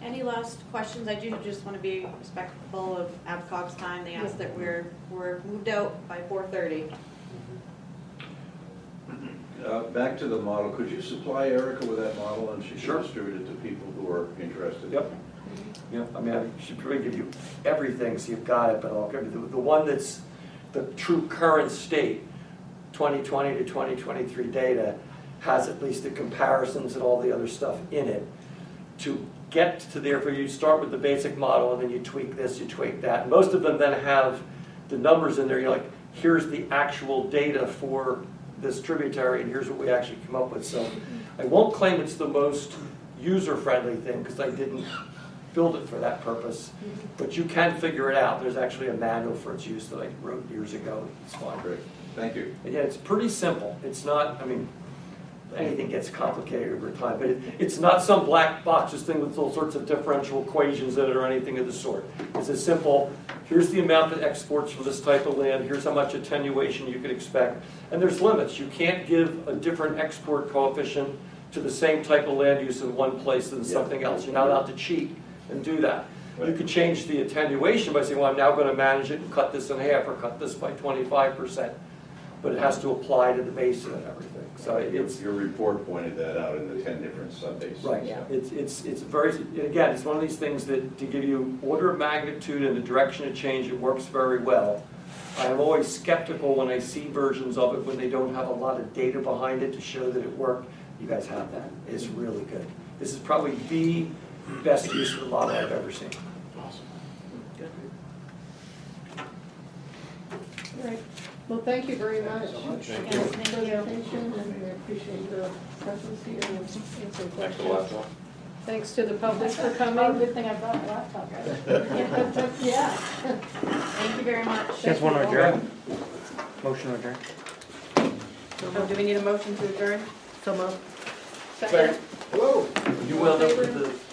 [SPEAKER 2] Any last questions? I do just want to be respectful of Abcock's time. They asked that we're moved out by 4:30.
[SPEAKER 4] Back to the model, could you supply Erica with that model and she
[SPEAKER 5] Sure.
[SPEAKER 4] can distribute it to people who are interested?
[SPEAKER 5] Yep. Yeah, I mean, I should probably give you everything, so you've got it, but I'll give you the one that's the true current state, 2020 to 2023 data, has at least the comparisons and all the other stuff in it. To get to there, you start with the basic model and then you tweak this, you tweak that. And most of them then have the numbers in there. You're like, here's the actual data for this tributary and here's what we actually come up with. So I won't claim it's the most user-friendly thing because I didn't build it for that purpose. But you can figure it out. There's actually a manual for its use that I wrote years ago. It's fine.
[SPEAKER 4] Great, thank you.
[SPEAKER 5] And yeah, it's pretty simple. It's not, I mean, anything gets complicated over time, but it's not some black boxes thing with all sorts of differential equations in it or anything of the sort. It's a simple, here's the amount that exports from this type of land, here's how much attenuation you could expect, and there's limits. You can't give a different export coefficient to the same type of land use in one place than something else. You're not allowed to cheat and do that. You could change the attenuation by saying, well, I'm now going to manage it and cut this in half or cut this by 25%, but it has to apply to the basin and everything. So it's
[SPEAKER 4] Your report pointed that out in the 10 different sub-basins.
[SPEAKER 5] right. It's very, again, it's one of these things that to give you order of magnitude and the direction of change, it works very well. I am always skeptical when I see versions of it when they don't have a lot of data behind it to show that it worked. You guys have that. It's really good. This is probably the best use of the model I've ever seen.
[SPEAKER 1] All right. Well, thank you very much.
[SPEAKER 11] Thank you. Thank you.
[SPEAKER 1] Presentation, and we appreciate your presence here and answering questions. Thanks to the public for
[SPEAKER 11] Oh,
[SPEAKER 1] coming.
[SPEAKER 11] good thing I brought my laptop, right?
[SPEAKER 1] Yeah.
[SPEAKER 2] Thank you very much.
[SPEAKER 9] You guys want to adjourn? Motion to adjourn?
[SPEAKER 2] So do we need a motion to adjourn?
[SPEAKER 1] So moved. Second.
[SPEAKER 8] Hello?
[SPEAKER 5] You wound up with the